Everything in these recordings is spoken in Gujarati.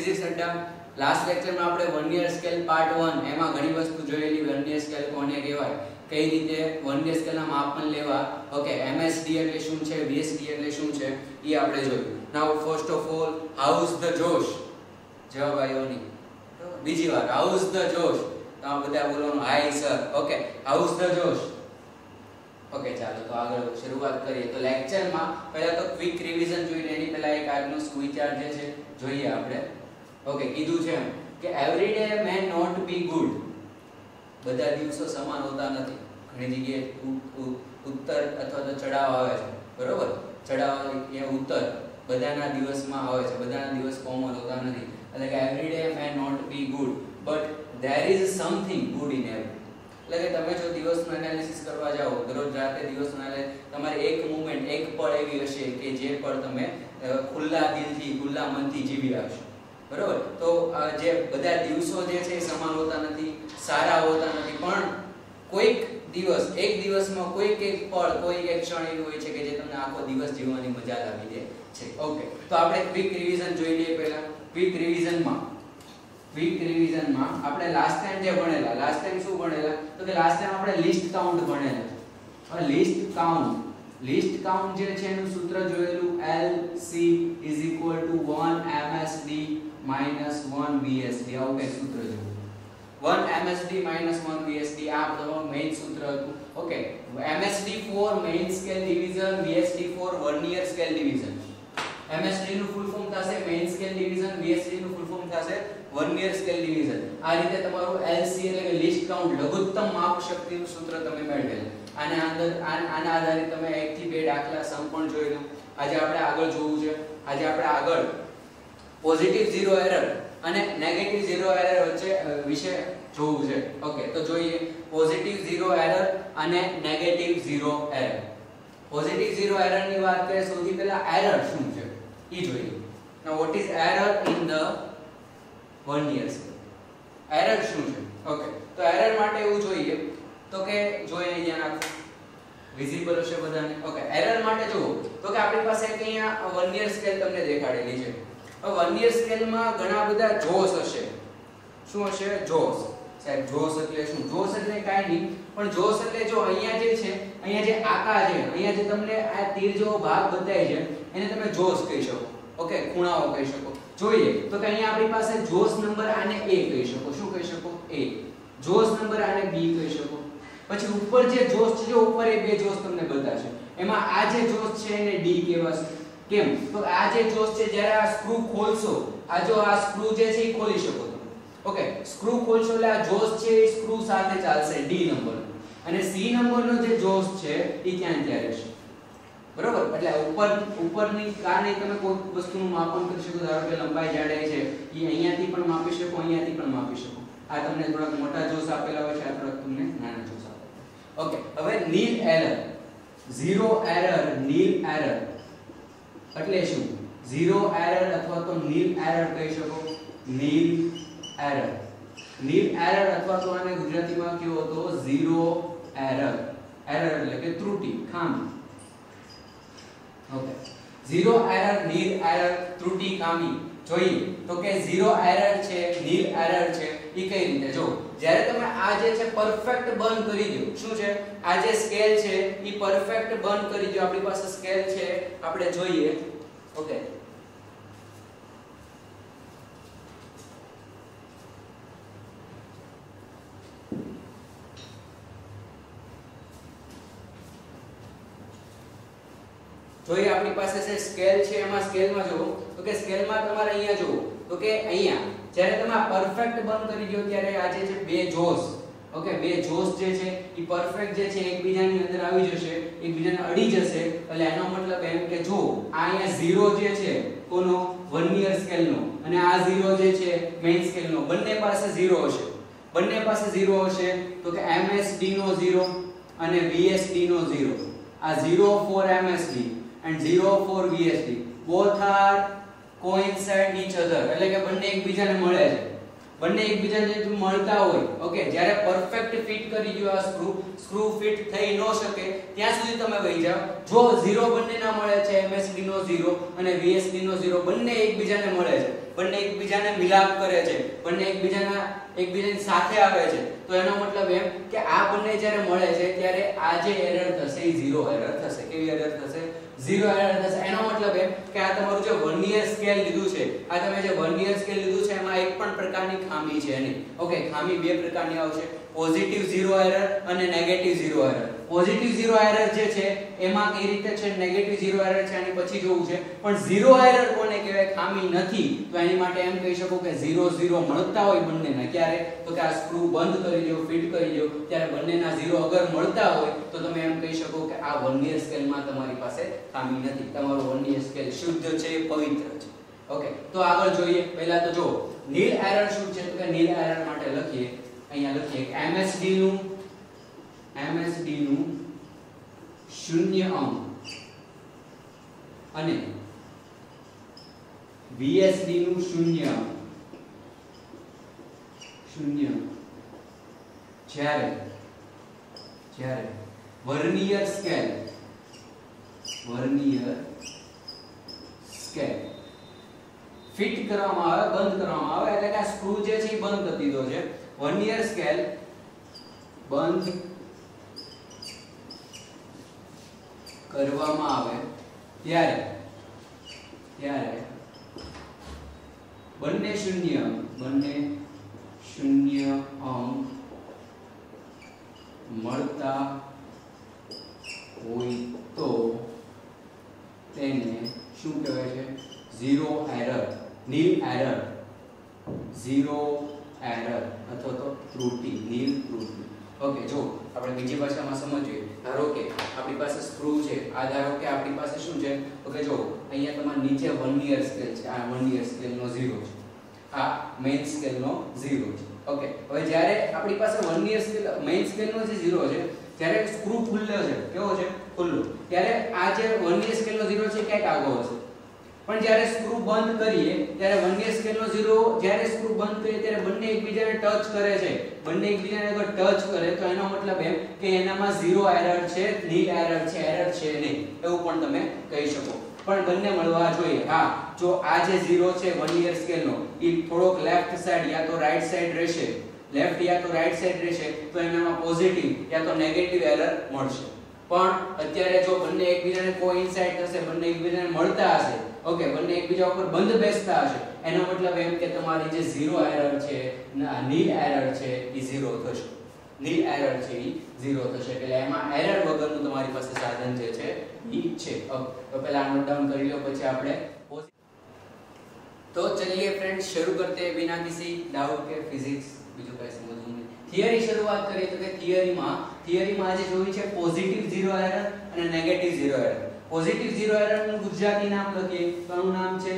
ફિઝિક્સ અડ્ડા. લાસ્ટ લેક્ચરમાં આપણે વર્નિયર સ્કેલ પાર્ટ 1 એમાં ઘણી વસ્તુ જોયેલી. વર્નિયર સ્કેલ કોને કહેવાય, કઈ રીતે વર્નિયર સ્કેલના માપન લેવા. ઓકે, MSD એટલે શું છે, VSD એટલે શું છે એ આપણે જોયું. Now first of all, how is the josh? જવાબ આવ્યો નહીં. બીજી વાર, હાઉ ઇઝ ધ જોશ? તો આ બધા બોલવાનું hi sir. Okay, how is the josh? Okay, ચાલો તો આગળ શરૂઆત કરીએ. તો લેક્ચરમાં પહેલા તો ક્વિક રિવિઝન જોઈને એની પહેલા એક આજનો સુવિચાર જે છે જોઈએ આપણે. ઓકે, કીધું છે કે every day may not be good. બધા દિવસો સમાન હોતા નથી. ઘણી જગ્યાએ ઉત્તર અથવા તો ચડાવ આવે છે, બરોબર? ચડાવ એ ઉત્તર બધાના દિવસમાં આવે છે, બધાના દિવસ કોમન હોતા નથી. એટલે કે every day may not be good but there is something good in every. એટલે કે તમે જો દિવસનું એનાલિસિસ કરવા જાઓ, દરરોજ રાતે દિવસનું એનાલિસિસ, તમારે એક મોમેન્ટ, એક પળ એવી હશે કે જે પળ તમે ખુલ્લા દિલથી, ખુલ્લા મનથી જીવી રાખશો, બરોબર? તો જે બધા દિવસો જે છે એ સમાન હોતા નથી, સારા હોતા નથી, પણ કોઈક દિવસ, એક દિવસમાં કોઈક એક પળ, કોઈક એક ક્ષણ એવી હોય છે કે જે તમને આખો દિવસ જીવવાની મજા લાવી દે છે. ઓકે, તો આપણે ક્વિક રિવિઝન જોઈ લઈએ. પહેલા ક્વિક રિવિઝનમાં આપણે લાસ્ટ ટાઈમ જે ભણેલા, લાસ્ટ ટાઈમ શું ભણેલા? તો કે લાસ્ટ ટાઈમ આપણે લિસ્ટ કાઉન્ટ ભણેલા. હવે લિસ્ટ કાઉન્ટ જે છે એનું સૂત્ર જોયેલું, LC = 1 MSD - 1 VSD. આવું કઈ સૂત્ર જોયું, 1 MSD - 1 VSD. આ તમારું મેઇન સૂત્ર હતું. Okay, MSD for main scale division, VSD for vernier scale division. MSD નું ફૂલ ફોર્મ થશે main scale division, VSD નું ફૂલ ફોર્મ થશે vernier scale division. આ રીતે તમારું LC એટલે કે લિસ્ટ કાઉન્ટ, લઘુત્તમ માપ શક્તિનું સૂત્ર તમે મેળવેલ. આના આધારિત તમે 1 થી 2 દાખલા સમ પણ જોયેલું. આજે આપણે આગળ જોવું છે. આજે આપણે આગળ પોઝિટિવ ઝીરો એરર અને નેગેટિવ ઝીરો એરર વચ્ચે વિશે જોવું છે. ઓકે, તો જોઈએ પોઝિટિવ ઝીરો એરર અને negative zero error. Positive zero error ની વાત કરીએ, સૌથી પહેલા એરર શું છે એ જોઈએ. નાઉ what is error in the vernier scale? Error શું છે? ઓકે, તો એરર માટે એવું જોઈએ તો કે જોઈએ અહીંયા આપો વિઝિબલ હશે બધાને. ઓકે, એરર માટે જુઓ તો કે આપણી પાસે એક અહીંયા વર્નિયર સ્કેલ તમને દેખાડેલી છે. હવે વર્નિયર સ્કેલમાં ઘણા બધા જોશ હશે. શું હશે? જોશ. સાહેબ જોશ એટલે શું? જોશ એટલે કાઈ નહીં, પણ જોશ એટલે જો અહીંયા જે છે, અહીંયા જે આકાર છે, અહીંયા જે તમને આ તીર જેવો ભાગ બતાય છે એને તમે જોશ કહી શકો. ઓકે, ખૂણાઓ કહી શકો. જોઈએ તો કે અહીંયા આપણી પાસે જોશ નંબર આને A કહી શકો. શું કહી શકો? A. જોશ નંબર આને B કહી શકો. પછી ઉપર જે જોશ છે, જો ઉપર એ બે જોશ તમને બતાવશે, એમાં આ જે જોશ છે એને D કહેવાશે. કેમ? તો આ જે જોશ છે, જ્યારે આ સ્ક્રૂ ખોલશો, આ જો આ સ્ક્રૂ જે છે એ ખોલી શકો તમે. ઓકે, સ્ક્રૂ ખોલશો એટલે આ જોશ છે એ સ્ક્રૂ સાથે ચાલશે D નંબર, અને C નંબરનો જે જોશ છે એ ત્યાં રહેશે, બરોબર? એટલે ઉપરની કારણે તમે કોઈ વસ્તુનું માપન કરી શકો. ધારો કે લંબાઈ જાડાઈ છે, એ અહીંયાથી પણ માપી શકો, અહીંયાથી પણ માપી શકો. આ તમને થોડાક મોટા જોશ આપેલા હોય છે, આ થોડાક તમને નાના જોશ આપેલા. ઓકે, હવે નીલ એરર, ઝીરો એરર, નીલ એરર એટલે શું? ઝીરો એરર અથવા તો નીલ એરર કહી શકો. નીલ એરર, નીલ એરર અથવા તો આને ગુજરાતીમાં કહેવો તો ઝીરો એરર. એરર એટલે કે ત્રુટી, ખામી. ઓકે, ઝીરો એરર, નીલ એરર, ત્રુટિ, ખામી. જોઈએ તો કે ઝીરો એરર છે, નીલ એરર છે, એ કઈ રીતે? જો જ્યારે તમે આ જે છે પરફેક્ટ બંધ કરી દો. શું છે? આ જે સ્કેલ છે એ પરફેક્ટ બંધ કરી દો. આપણી પાસે સ્કેલ છે, આપણે જોઈએ. ઓકે, જોઈએ આપણી પાસે છે સ્કેલ છે. એમાં સ્કેલમાં જુઓ તો કે સ્કેલમાં તમારે અહીંયા જુઓ તો કે અહીંયા જ્યારે તમે આ પરફેક્ટ બંધ કરી દો ત્યારે આ જે છે બે જોશ, ઓકે, બે જોશ જે છે એ પરફેક્ટ જે છે એકબીજાની અંદર આવી જશે, એકબીજાને અડી જશે. એટલે એનો મતલબ એમ કે જો આ અહીંયા 0 જે છે કોનો? વર્નિયર સ્કેલનો, અને આ 0 જે છે મેઇન સ્કેલનો, બંને પાસે 0 હશે. બંને પાસે 0 હશે તો કે MSD નો 0 અને VSD નો 0. આ 0 for MSD and 0 for VSD, both are coincide each other. એટલે કે બંને એકબીજાને મળે છે. બંને એકબીજાને જો મળતા હોય, ઓકે, જ્યારે પરફેક્ટ ફિટ કરી દો આ સ્ક્રૂ ફિટ થઈ ન શકે ત્યાં સુધી તમે વહી જાઓ. જો 0 બંનેના મળે છે, MSD નો 0 અને VSD નો 0 બંને એકબીજાને મળે છે, બંને એકબીજાને મિલાપ કરે છે, બંને એકબીજાની સાથે આવે છે, તો એનો મતલબ એમ કે આ બંને જ્યારે મળે છે ત્યારે આ જે એરર થશે એ 0 એરર થશે. કેવી એરર થશે? 0 એરર થશે. એનો મતલબ એમ કે આ તમારું જે વર્નિયર સ્કેલ લીધું છે, આ તમે જે વર્નિયર સ્કેલ લીધું છે એમાં એક પણ પ્રકારની ખામી છે નહીં. ઓકે, ખામી બે પ્રકારની આવશે, પોઝિટિવ 0 એરર અને નેગેટિવ 0 એરર. પોઝિટિવ 0 એરર જે છે એમાં કઈ રીતે છે, નેગેટિવ 0 એરર છે આની પછી જોવું છે. પણ 0 એરર કોને કહેવાય? ખામી નથી. તો એની માટે એમ કહી શકો કે 0 0 મળતા હોય બંનેના, ક્યારે? તો કે આ સ્ક્રૂ બંધ કરી દો, ફિટ કરી દો, ત્યારે બંનેના 0 અગર મળતા હોય તો તમે એમ કહી શકો કે આ વર્નિયર સ્કેલમાં તમારી પાસે ખામી નથી, તમારો વર્નિયર સ્કેલ શુદ્ધ છે, પવિત્ર છે. ઓકે, તો આગળ જોઈએ. પહેલા તો જો નીલ એરર શું છે, તો કે નીલ એરર માટે લખીએ, અહીંયા લખીએ કે MSD નું 0 અંક અને VSD નું 0 જ્યારે વર્નિયર સ્કેલ ફિટ કરવામાં આવે, બંધ કરવામાં આવે, એટલે કે આ સ્ક્રૂ જે છે એ બંધ કરી દીધો છે, વર્નિયર સ્કેલ બંધ કરવામાં આવે ત્યારે બંને શૂન્ય અંક મળતા હોય તો તેને શું કહેવાય છે? 0 એરર, નીલ એરર, 0 એરર અથવા તો ત્રુટિ, નીલ ત્રુટિ. ઓકે, જો આપણે બીજી ભાષામાં સમજીએ, ધારો કે આપણી પાસે સ્ક્રૂ છે, આ ધારો કે આપણી પાસે શું છે, ઓકે, જો અહીંયા તમારા નીચે વર્નિયર સ્કેલ છે, આ વર્નિયર સ્કેલનો 0 છે, આ મેઇન સ્કેલનો 0 છે. ઓકે, હવે જ્યારે આપણી પાસે વર્નિયર સ્કેલ મેઇન સ્કેલનો જે 0 છે, જ્યારે સ્ક્રૂ ખુલ્લો છે, કેવો છે? ખુલ્લો, ત્યારે આ જે વર્નિયર સ્કેલનો 0 છે ક્યાંક આગળ હશે. પણ જ્યારે સ્ક્રૂ બંધ કરીએ ત્યારે વર્નિયર સ્કેલનો 0, જ્યારે સ્ક્રૂ બંધ કરીએ ત્યારે બંને એકબીજાને ટચ કરે છે, બંને એકબીજાને અગર ટચ કરે તો એનો મતલબ એમ કે એનામાં 0 એરર છે, નીલ એરર છે, એરર છે નહીં, એવું પણ તમે કહી શકો. પણ બંને મળવા જોઈએ. હા, જો આ જે 0 છે વર્નિયર સ્કેલનો એ થોડોક લેફ્ટ સાઈડ યા તો રાઈટ સાઈડ રહેશે, લેફ્ટ યા તો રાઈટ સાઈડ રહેશે, તો એનામાં પોઝિટિવ યા તો નેગેટિવ એરર મળશે. પણ અત્યારે જો બંને એકબીજાને કોઇન્સાઇડ થશે, બંને એકબીજાને મળતા હશે, ઓકે, બંને એકબીજા ઉપર બંધ બેસતા હશે, એનો મતલબ એમ કે તમારી જે 0 એરર છે, નીલ એરર છે એ 0 થશે. નીલ એરર છે એ 0 થશે, એટલે એમાં એરર વગરનું તમારી પાસે સાધન જે છે ઈ છે. તો પહેલા નોટ ડાઉન કરી લો, પછી આપણે तो चलिए फ्रेंड्स शुरू करते हैं बिना किसी डाउट के फिजिक्स બીજું કઈ સમજવું નહીં. થિયરી શરૂઆત કરીએ તો કે થિયરીમાં આજે જોઈ છે પોઝિટિવ 0 એરર અને નેગેટિવ 0 એરર. પોઝિટિવ 0 એરર નું ગુજરાતી નામ લખીએ તો આનું નામ છે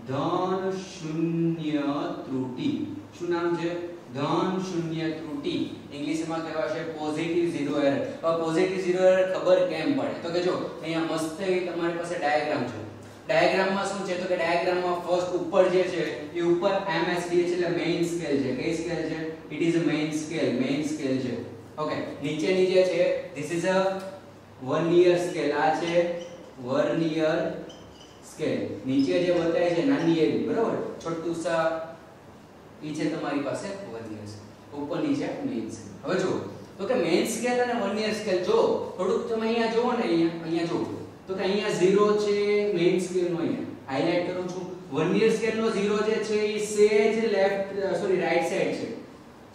ધન શૂન્ય ત્રુટિ. શું નામ છે? ધન શૂન્ય ત્રુટિ. ઇંગ્લિશમાં કહેવાશે પોઝિટિવ 0 એરર. હવે પોઝિટિવ 0 એરર ખબર કેમ પડે તો કે જો અહીંયા મસ્ત એવી તમારી પાસે ડાયાગ્રામ છે. ડાયાગ્રામમાં શું છે તો કે ડાયાગ્રામમાં ફર્સ્ટ ઉપર જે છે એ ઉપર MSD છે એટલે મેઇન સ્કેલ છે. કઈ સ્કેલ છે? It is a main scale છે. ઓકે, નીચેની જે છે this is a vernier scale. આ છે વર્નિયર સ્કેલ. નીચે જે બતાય છે નાની એવી, બરોબર, છોટું સા ઈ છે તમારી પાસે વર્નિયર સ્કેલ. ઉપરની છે મેઇન સ્કેલ. હવે જો તો કે મેઇન સ્કેલ અને વર્નિયર સ્કેલ જો થોડુંક તમે અહીંયા જોવો ને, અહીંયા જો તો કે અહીંયા 0 છે મેઇન સ્કેલ નો, અહીંયા હાઇલાઇટ કરું છું. વર્નિયર સ્કેલ નો 0 જે છે એ સેજ રાઈટ સાઈડ છે.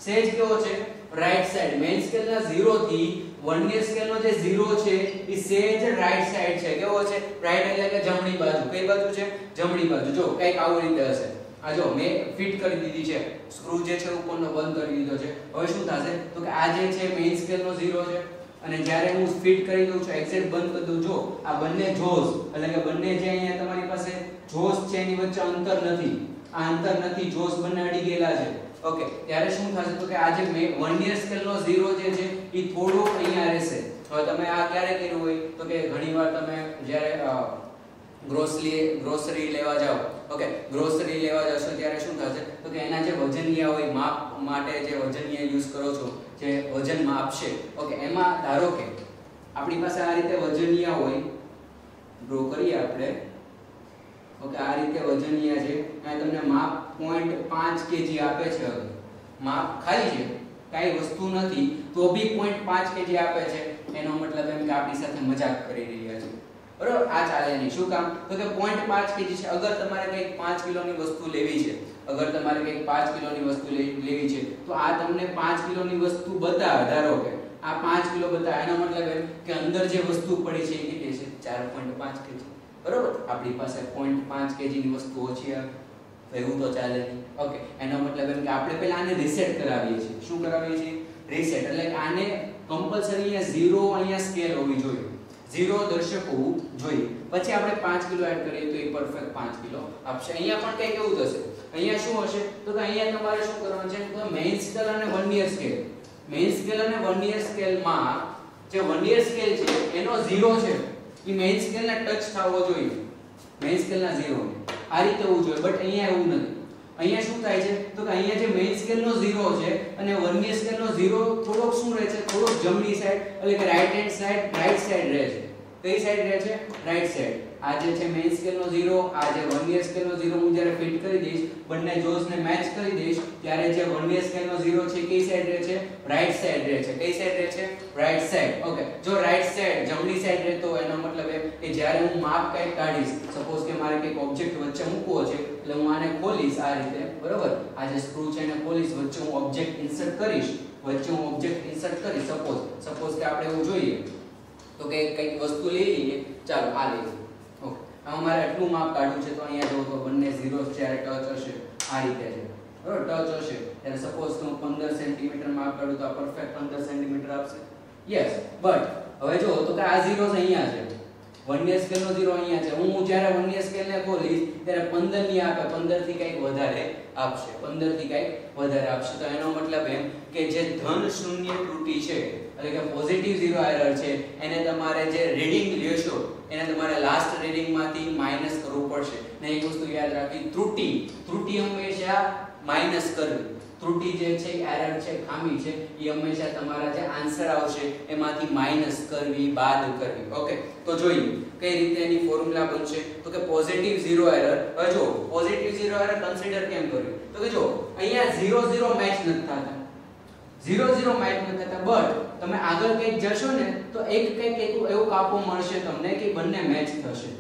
સેજ કેવો છે? Right side. મેઇન સ્કેલ ના 0 થી વર્નિયર સ્કેલ નો જે 0 છે એ સેજ રાઈટ સાઈડ છે. કેવો છે? રાઈટ એટલે કે જમણી બાજુ. કઈ બાજુ છે? જમણી બાજુ. જો કઈક આવી રીતે હશે. આ જો મેં ફિટ કરી દીધી છે, સ્ક્રૂ જે છે ઉપરનો બંધ કરી દીધો છે. હવે શું થશે તો કે આ જે છે મેઇન સ્કેલ નો 0 છે અને જ્યારે હું ફિટ કરી દઉં છું, એક્ઝેક્ટ બંધ કરી દઉં, જો આ બંને જોસ એટલે કે બંને જે અહીંયા તમારી પાસે જોસ છે એની વચ્ચે અંતર નથી. આ અંતર નથી, જોસ બંને અડી ગયેલા છે. ઓકે, ત્યારે શું થશે તો કે આ જે વર્નિયર સ્કેલ નો 0 જે છે એ થોડો અહીંયા રહેશે. હવે તમે આ ક્યારે કર્યું હોય તો કે ઘણીવાર તમે જ્યારે ગ્રોસરી લેવા જાઓ ઓકે, ગ્રોસરી લેવા જશો ત્યારે શું થશે તો કે એના જે વજનિયા હોય, માપ માટે જે વજનિયા યુઝ કરો છો, જે વજન માપશે, ઓકે, એમાં ધારો કે આપણી પાસે આ રીતે વજનિયા હોય, ડ્રો કરીએ આપણે, ઓકે, આ રીતે વજનિયા છે, અને તમને માપ 0.5 kg આપે છે, હવે માપ ખાલી છે, કાઈ વસ્તુ નથી, તો બી 0.5 kg આપે છે, એનો મતલબ એમ કે આપણી સાથે મજાક કરી રહ્યા છે, બરોબર? આ ચાલે નહીં. શું કામ? તો કે 0.5 kg છે. અગર તમારે કંઈક 5 કિલોની વસ્તુ લેવી છે, અગર તમારે કંઈક 5 કિલોની વસ્તુ લેવી છે, તો આ તમને 5 કિલોની વસ્તુ બતાવે, ધારો કે આ 5 કિલો બતાવે, એનો મતલબ એમ કે અંદર જે વસ્તુ પડી છે એ કેટલી છે? 4.5 kg, બરોબર? આપણી પાસે 0.5 kg ની વસ્તુ ઓછી આવે, એવું તો ચાલે નહીં. ઓકે, એનો મતલબ એમ કે આપણે પહેલા આને રીસેટ કરાવીએ છીએ. શું કરાવીએ છીએ? રીસેટ. એટલે આને કમ્પલસરી અહીંયા 0 અહીંયા સ્કેલ હોવી જોઈએ, 0 દર્શક હોવું જોઈએ. પછી આપણે 5 કિલો એડ કરીએ તો એ પરફેક્ટ 5 કિલો આપશે. અહીંયા પણ કંઈક એવું થશે. અહીંયા શું હશે તો કે અહીંયા તમારે શું કરવાનું છે તો મેઇન સ્કેલ અને વર્નિયર સ્કેલ, મેઇન સ્કેલ અને વર્નિયર સ્કેલમાં જે વર્નિયર સ્કેલ છે એનો 0 છે, એ મેઇન સ્કેલને ટચ થવો જોઈએ, મેઇન સ્કેલના 0 આ રીતે હોવું જોઈએ. બટ અહીંયા એવું નથી. અહીંયા શું થાય છે તો કે અહીંયા જે મેઇન સ્કેલનો 0 છે અને વર્નિયર સ્કેલનો 0 થોડોક શું રહે છે, થોડોક જમણી સાઈડ એટલે કે right hand side, right side રહે છે. કઈ સાઈડ રહે છે? Right side. આ જે છે મેઇન સ્કેલનો 0, આ જે વર્નિયર સ્કેલનો 0 હું જ્યારે ફિટ કરી દઈશ, બંને જોઝને મેચ કરી દઈશ, ત્યારે જે વર્નિયર સ્કેલનો 0 છે કઈ સાઈડ રહે છે? રાઈટ સાઈડ રહે છે. કઈ સાઈડ રહે છે? Right side. ઓકે, જો રાઈટ સાઈડ જમણી સાઈડ રહેતો હોય એનો મતલબ એ કે જ્યારે હું માપ કંઈક કાઢીશ, સપોઝ કે મારે કંઈક ઓબ્જેક્ટ વચ્ચે મૂકવો છે, એટલે હું આને ખોલીશ આ રીતે, બરોબર? આ જે સ્ક્રૂ છે એને ખોલીશ, વચ્ચે હું ઓબ્જેક્ટ ઇન્સર્ટ કરીશ, સપોઝ કે આપણે એવું જોઈએ તો કે કંઈક વસ્તુ લઈ લઈએ, ચાલો આ લઈ લઈએ. ઓકે, આમાં મારે આટલું માપ કાઢવું છે, તો અહીંયા જો તો બંને 0 જ્યારે ટચ હશે આ રીતે છે, બરોબર? ટચ હશે ત્યારે સપોઝ કે હું 15 સેન્ટીમીટર માપ કાઢું તો આ પરફેક્ટ 15 સેન્ટીમીટર આપશે. યસ, બટ હવે જો તો કે આ 0 અહીંયા છે, વર્નિયર સ્કેલનો 0 અહીંયા છે. હું જ્યારે વર્નિયર સ્કેલને ખોલીશ ત્યારે 15 ની આપે, 15 થી કંઈક વધારે આપશે, 15 થી કંઈક વધારે આપશે. તો એનો મતલબ એમ કે જે ધન શૂન્ય ત્રુટી છે એટલે કે પોઝિટિવ 0 એરર છે, એને તમારે જે રીડિંગ લેશો એને તમારે લાસ્ટ રીડિંગમાંથી માઈનસ કરવું પડશે. ને એક વસ્તુ યાદ રાખવી, ત્રુટી હંમેશા માઈનસ કરવી. ત્રુટી જે છે એરર છે, ખામી છે, એ હંમેશા તમારા જે આન્સર આવશે એમાંથી માઈનસ કરવી, બાદ કરવી. ઓકે, તો જોઈએ કઈ રીતે એની ફોર્મ્યુલા બનશે. તો કે પોઝિટિવ 0 એરર. હવે જો પોઝિટિવ 0 એરર કન્સિડર કેમ કર્યું તો કે જો અહીંયા 0 0 મેચ નથી થતા, 0 0 મેચ નથી થતા, બટ તમે આગળ કંઈક જશો ને તો કંઈક એવું કાપો મળશે તમને કે બંને મેચ થશે.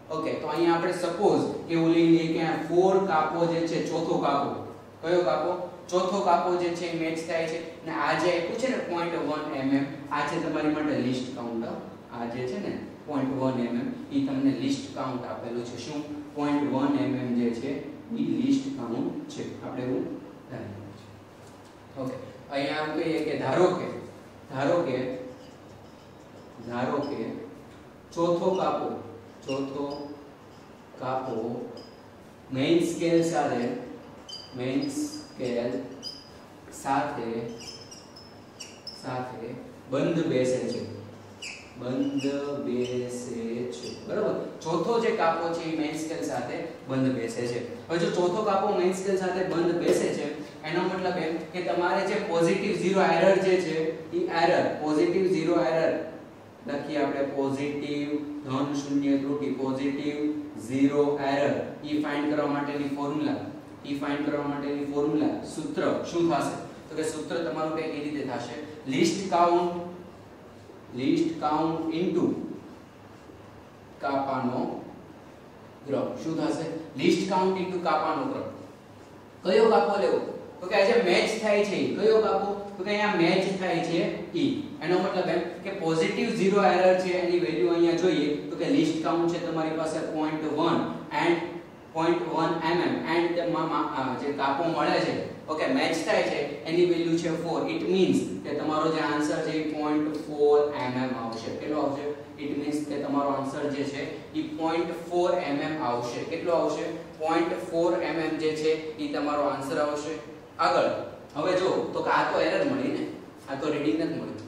ઓકે, તો અહીંયા આપણે સપોઝ એવું લઈ લઈએ કે આ 4 કાપો જે છે, ચોથો કાપો, કયો કાપો? ચોથો કાપો જે છે એ મેચ થાય છે. અને આ જે આપ્યું છે ને 0.1 mm, આ છે તમારી માટે લિસ્ટ કાઉન્ટ. આ જે છે ને 0.1 mm એ તમને લિસ્ટ કાઉન્ટ આપેલું છે. શું? 0.1 mm જે છે એ લિસ્ટ કાઉન્ટ છે. આપણે એવું ધારીએ છીએ. ઓકે, અહીંયા આમ કહીએ કે ધારો કે ચોથો કાપો મેઇન સ્કેલ સાથે બંધ બેસે છે, બરાબર? ચોથો જે કાપો છે એ મેઇન સ્કેલ સાથે બંધ બેસે છે. હવે જો ચોથો કાપો મેઇન સ્કેલ સાથે બંધ બેસે છે એનો મતલબ એમ કે તમારે જે પોઝિટિવ 0 એરર જે છે એ એરર, પોઝિટિવ 0 એરર લખીએ આપણે, પોઝિટિવ ધન શૂન્ય ત્રુટી, પોઝિટિવ 0 એરર ઈ ફાઇન્ડ કરવા માટેની ફોર્મ્યુલા, સૂત્ર શું થશે તો કે સૂત્ર તમારું કઈ રીતે થશે? લિસ્ટ કાઉન્ટ ઇન્ટુ કાપાનો ક્રમ. શું થશે? લિસ્ટ કાઉન્ટ ઇન્ટુ કાપાનો ક્રમ. કયો કાપો લેવો તો કે આ જે મેચ થાય છે કયો કાપો તો કે અહીંયા મેચ થાય છે ઈ. એનો મતલબ એમ કે પોઝિટિવ 0 એરર છે એની વેલ્યુ અહીંયા જોઈએ તો કે લિસ્ટ કાઉન્ટ છે તમારી પાસે 0.1 એન્ડ 0.1 mm એન્ડ જે કાપો મળે છે, ઓકે, મેચ થાય છે એની વેલ્યુ છે 4. ઇટ મીન્સ કે તમારો જે આન્સર છે એ 0.4 mm આવશે. કેટલો આવશે? ઇટ મીન્સ કે તમારો આન્સર જે છે એ 0.4 mm આવશે. કેટલો આવશે? 0.4 mm જે છે એ તમારો આન્સર આવશે. આગળ હવે જો તો કે આ તો એરર મળી ને, આ તો રીડિંગ નથી મળી.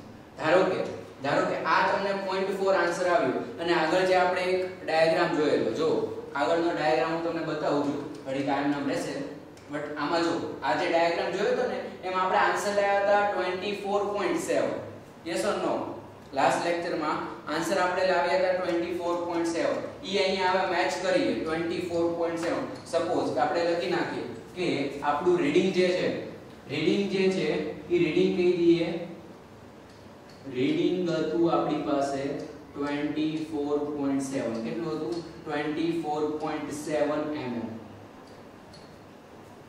ધારો કે આ તમને 0.4 આન્સર આવ્યો અને આગળ જે આપણે એક ડાયાગ્રામ જોયેલો, જો આગળનો ડાયાગ્રામ હું તમને બતાવું છું, ઘડી કાયમ નામ રહેશે. બટ આમાં જો આ જે ડાયાગ્રામ જોયો તો ને એમાં આપણે આન્સર લાવ્યા હતા 24.7. Yes or no? લાસ્ટ લેક્ચરમાં આન્સર આપણે લાવ્યા હતા 24.7. ઈ અહીંયા આવે મેચ કરીએ 24.7. સપોઝ આપણે લખી નાખીએ કે આપણું રીડિંગ જે છે ઈ રીડિંગ કહી દઈએ. રીડિંગ હતું આપણી પાસે 24.7. કેટલું હતું? 24.7 mm.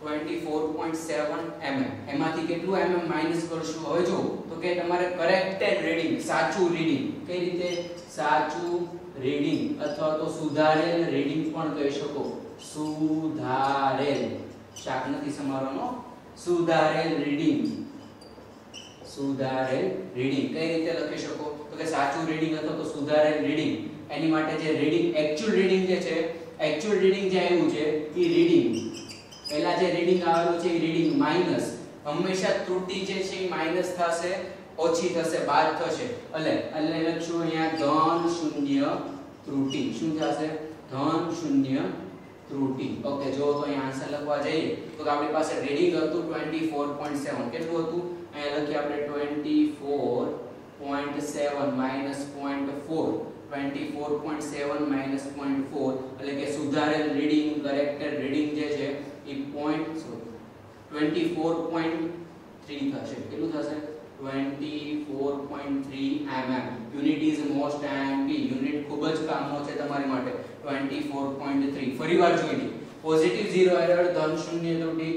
24.7 mm. એમાંથી કેટલું mm માઈનસ કરશું? હવે જો તો કે તમારે કરેક્ટેડ રીડિંગ, સાચું રીડિંગ. કઈ રીતે? સાચું રીડિંગ અથવા તો સુધારેલ રીડિંગ પણ કહી શકો. સુધારેલ, શાક નથી સમારવાનો. સુધારેલ રીડિંગ. સુધારેલ રીડિંગ કઈ રીતે લખી શકો? તો કે સાચું રીડિંગ અથવા તો સુધારેલ રીડિંગ. એની માટે જે રીડિંગ એક્ચ્યુઅલ રીડિંગ જે છે, એક્ચ્યુઅલ રીડિંગ જે આવ્યું છે ઈ રીડિંગ, પહેલા જે રીડિંગ આવેલું છે ઈ રીડિંગ માઈનસ, હંમેશા ત્રુટિ જે છે ઈ માઈનસ થશે, ઓછી થશે, બાદ થશે. એટલે લખશું અહીંયા ધન શૂન્ય ત્રુટિ. શું થશે? ધન શૂન્ય ત્રુટિ. ઓકે, જો તો અહીંયા આન્સર લખવા જઈએ તો આપણી પાસે રીડિંગ હતું 24.7. કેટલું હતું? અહીંયા લખીએ આપણે 24.7 માઈનસ 0.4. 24.7 માઈનસ 0.4 એટલે કે સુધારેલ રીડિંગ, કરેક્ટેડ રીડિંગ જે છે ઈ 24.3 થશે. કેટલું થશે? 24.3 mm. Unit is most MP. Unit ખૂબ જ કામનો છે તમારી માટે. 24.3 ફરીવાર જોઈ લઈએ. પોઝિટિવ ઝીરો એરર, ધન શૂન્ય ત્રુટિ.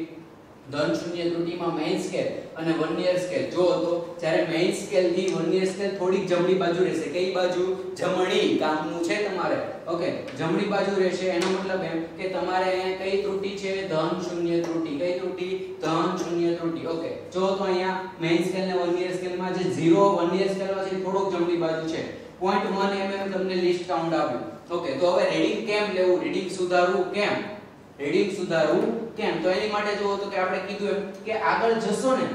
ધન શૂન્ય ત્રુટિમાં મેઇન સ્કેલ અને વર્નિયર સ્કેલ. જો તો જ્યારે મેઇન સ્કેલ થી વર્નિયર સ્કેલ થોડીક જમણી બાજુ રહેશે. કઈ બાજુ? જમણી. કામનું છે તમારે. ઓકે, જમણી બાજુ રહેશે. એનો મતલબ એમ કે તમારે અહીંયા કઈ ત્રુટિ છે? ધન શૂન્ય ત્રુટિ. કઈ ત્રુટિ? ધન શૂન્ય ત્રુટિ. ઓકે, જો તો અહીંયા મેઇન સ્કેલ ને વર્નિયર સ્કેલમાં જે 0 વર્નિયર સ્કેલમાં છે થોડોક જમણી બાજુ છે. 0.1 mm તમને લિસ્ટ કાઉન્ટ આવ્યું. ઓકે, તો હવે રીડિંગ કેમ લેવું? રીડિંગ સુધારવું કેમ? રીડિંગ સુધારવું કેમ? તો એની માટે જો તો કે આપણે કીધું એમ કે આગળ જોશો ને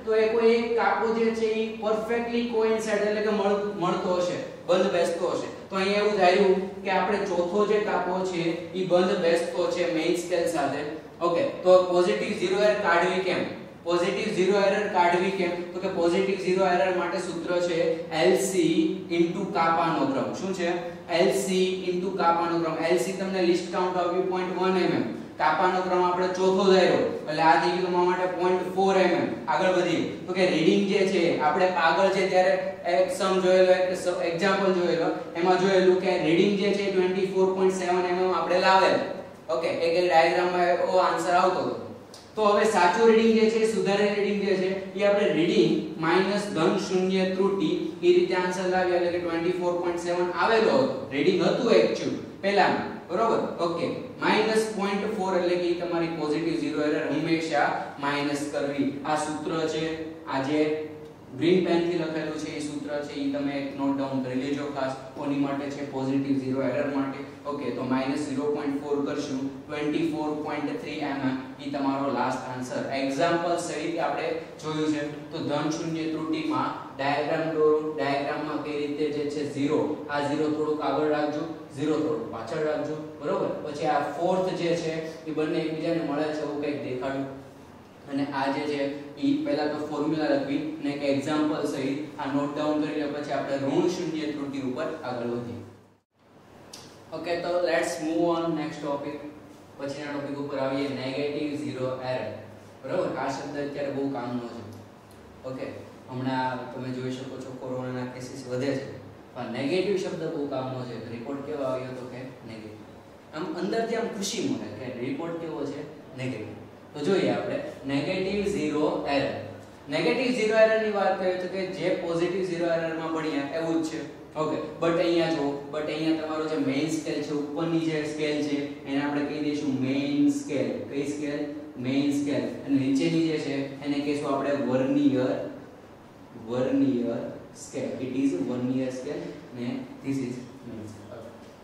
તો એ કોઈ એક કાપો જે છે ઈ પરફેક્ટલી કોઇન્સાઇડ એટલે કે મળતો હશે, બંધ બેસતો હશે. તો અહીંયા એવું ધાર્યું કે આપણે ચોથો જે કાપો છે ઈ બંધ બેસતો છે મેઇન સ્કેલ સાથે. ઓકે, તો પોઝિટિવ ઝીરો એરર કાઢવી કેમ? પોઝિટિવ ઝીરો એરર કાઢવી કેમ? તો કે પોઝિટિવ ઝીરો એરર માટે સૂત્ર છે LC * કાપાનો ક્રમ. શું છે? LC * કાપાનો ક્રમ. LC તમને લિસ્ટ કાઉન્ટ આવ્યું 0.1 mm. કાપાનો ક્રમ આપણે ચોથો ધાર્યો એટલે આ થઈ ગયું તમારા માટે 0.4 mm. આગળ વધીએ તો કે રીડિંગ જે છે આપણે આગળ છે ત્યારે એક સમ જોયેલો, એક એક્ઝામ્પલ જોયેલો, એમાં જોયેલું કે રીડિંગ જે છે 24.7 mm આપણે લાવેલ. ઓકે, એક ડાયાગ્રામમાં એવો આન્સર આવતો હતો. તો હવે સાચું રીડિંગ જે છે, સુધારેલ રીડિંગ જે છે એ આપણે રીડિંગ માઈનસ ધન શૂન્ય ત્રુટિ એ રીતે આન્સર લાવ્યા એટલે કે 24.7 આવેલો હતો. રીડિંગ હતું એક્ચ્યુઅલ પહેલામાં, બરોબર? ઓકે, માઈનસ 0.4 એટલે કે તમારી પોઝિટિવ ઝીરો એરર હંમેશા માઈનસ કરવી. આ સૂત્ર છે, આ જે ગ્રીન પેન થી લખેલું છે એ સૂત્ર છે એ તમે એક નોટ ડાઉન કરી લેજો ખાસ. કોની માટે છે? પોઝિટિવ ઝીરો એરર માટે. ઓકે, તો માઈનસ 0.4 કરશું 24.3 mm એ તમારો લાસ્ટ આન્સર. એક્ઝામ્પલ સહિત આપણે જોયું છે. તો ધન શૂન્ય ત્રુટિમાં ડાયાગ્રામ દોરો. ડાયાગ્રામમાં કઈ રીતે જે છે 0, આ 0 થોડુંક આગળ રાખજો, 0 થોડુંક પાછળ રાખજો, બરોબર? પછી આ ફોર્થ જે છે એ બંને એકબીજાને મળે છે એવું કંઈક દેખાડ્યું. અને આ જે છે ઈ પહેલા તો ફોર્મ્યુલા લખવી અને એક એક્ઝામ્પલ સહિત આ નોટ ડાઉન કરી લે. પછી આપણે ઋણ શૂન્ય ત્રુટિ ઉપર આગળ વધીએ. ઓકે, તો let's move on next topic. પછીના ટોપિક ઉપર આવીએ નેગેટિવ ઝીરો એરર. બરાબર? આ શબ્દ અત્યારે બહુ કામનો છે. ઓકે, હમણાં તમે જોઈ શકો છો કોરોનાના કેસીસ વધે છે, પણ નેગેટિવ શબ્દ બહુ કામનો છે. રિપોર્ટ કેવો આવ્યો તો કે નેગેટિવ. આમ અંદરથી આમ ખુશી મળે કે રિપોર્ટ કેવો છે? નેગેટિવ. તો જોઈએ આપણે negative zero error. Negative zero error ની વાત કરીએ તો કે જે પોઝિટિવ ઝીરો એરર માં ભણ્યા એવું જ છે. ઓકે, બટ અહીંયા તમારો જે મેઇન સ્કેલ છે, ઉપરની જે સ્કેલ છે એને આપણે કહી દઈશું મેઇન સ્કેલ. કઈ સ્કેલ? Main scale. અને નીચેની જે છે એને કહીશું આપણે vernier scale. It is vernier scale ને ધીસ ઇઝ મેઇન સ્કેલ.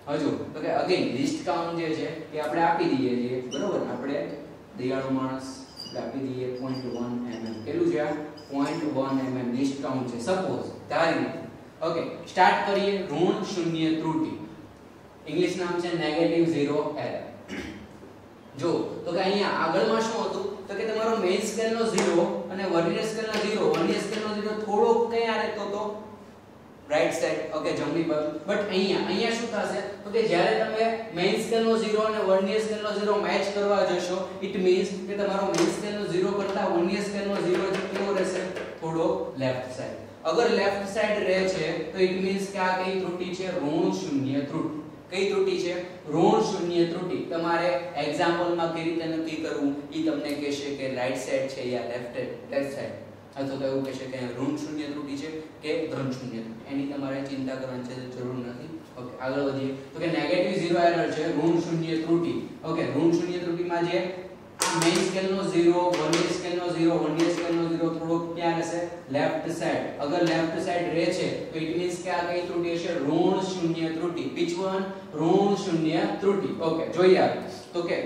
હજુ તો કે અગેન લિસ્ટ કાઉન્ટ જે છે એ આપણે આપી દઈએ છીએ, બરોબર? આપણે દયાળુ માણસ આપી દઈએ 0.1 mm. કેટલું છે આ? 0.1 mm લિસ્ટ કાઉન્ટ છે. સપોઝ ધારી. ઓકે, સ્ટાર્ટ કરીએ ઋણ શૂન્ય ત્રુટિ. ઇંગ્લિશ નામ છે નેગેટિવ ઝીરો એરર. જો તો કે અહીંયા આગળમાં શું હતું તો કે તમારો મેઇન સ્કેલ નો 0 અને વર્નિયર સ્કેલ નો 0, વર્નિયર સ્કેલ નો 0 થોડો કયા રહેતો તો રાઈટ સાઈડ, ઓકે, જમણી બાજુ. બટ અહીંયા શું થશે તો કે જ્યારે તમે મેઇન સ્કેલ નો 0 અને વર્નિયર સ્કેલ નો 0 મેચ કરવા જશો, ઇટ મીન્સ કે તમારો મેઇન સ્કેલ નો 0 કરતા વર્નિયર સ્કેલ નો 0 કેવો રહેશે, થોડો લેફ્ટ સાઈડ. અગર લેફ્ટ સાઈડ રહે છે તો ઇટ મીન્સ કે આ કઈ ત્રુટિ છે, ઋણ શૂન્ય ત્રુટિ. કઈ ત્રુટિ છે, ઋણ શૂન્ય ત્રુટિ. તમારે એક્ઝામ્પલમાં કઈ રીતે નક્કી કરવું ઈ તમને કહેશે કે રાઈટ સાઈડ છે યા લેફ્ટ સાઈડ, અથવા તો એવું કહેશે કે ઋણ શૂન્ય ત્રુટિ છે કે ધન શૂન્ય ત્રુટિ. એની તમારે ચિંતા કરવાની જરૂર નથી. ઓકે, આગળ વધીએ તો કે નેગેટિવ ઝીરો એરર છે, ઋણ શૂન્ય ત્રુટિ. ઓકે, ઋણ શૂન્ય ત્રુટિમાં જે મેઇન સ્કેલ નો 0, વર્નિયર સ્કેલ નો 0, વર્નિયર સ્કેલ નો 0 થોડો ક્યાં રહેશે, લેફ્ટ સાઈડ. અગર લેફ્ટ સાઈડ રહે છે તો ઇટ મીન્સ કે આ કઈ ત્રુટિ હશે, ઋણ શૂન્ય ત્રુટિ. which one, ઋણ શૂન્ય ત્રુટિ. ઓકે, જોઈએ તો કે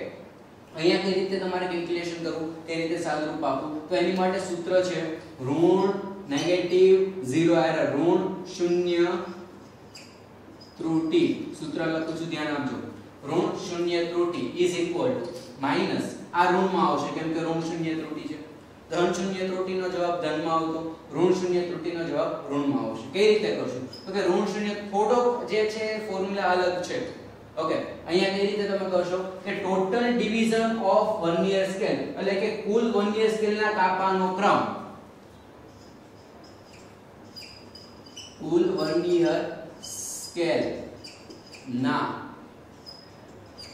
અહીંયા કઈ રીતે તમારે કેલ્ક્યુલેશન કરવું તે રીતે સાદુરૂપ આપું તો એની માટે સૂત્ર છે ઋણ નેગેટિવ ઝીરો એરર, ઋણ શૂન્ય ત્રુટિ. સૂત્ર લખું છું, ધ્યાન આપજો. ઋણ શૂન્ય ત્રુટિ ઇઝ ઇક્વલ ટુ માઈનસ, આ ઋણમાં આવશે કેમ કે ઋણ શૂન્ય ત્રુટિ છે. ધન શૂન્ય ત્રુટિનો જવાબ ધનમાં આવતો, ઋણ શૂન્ય ત્રુટિનો જવાબ ઋણમાં આવશે. કઈ રીતે કરશું તો કે ઋણ શૂન્ય થોડો જે છે ફોર્મ્યુલા અલગ છે. ઓકે, અહીંયા કઈ રીતે તમે કરશો કે total division of vernier scale એટલે કે કુલ વર્નિયર સ્કેલના કાપાનો ક્રમ, કુલ વર્નિયર સ્કેલ ના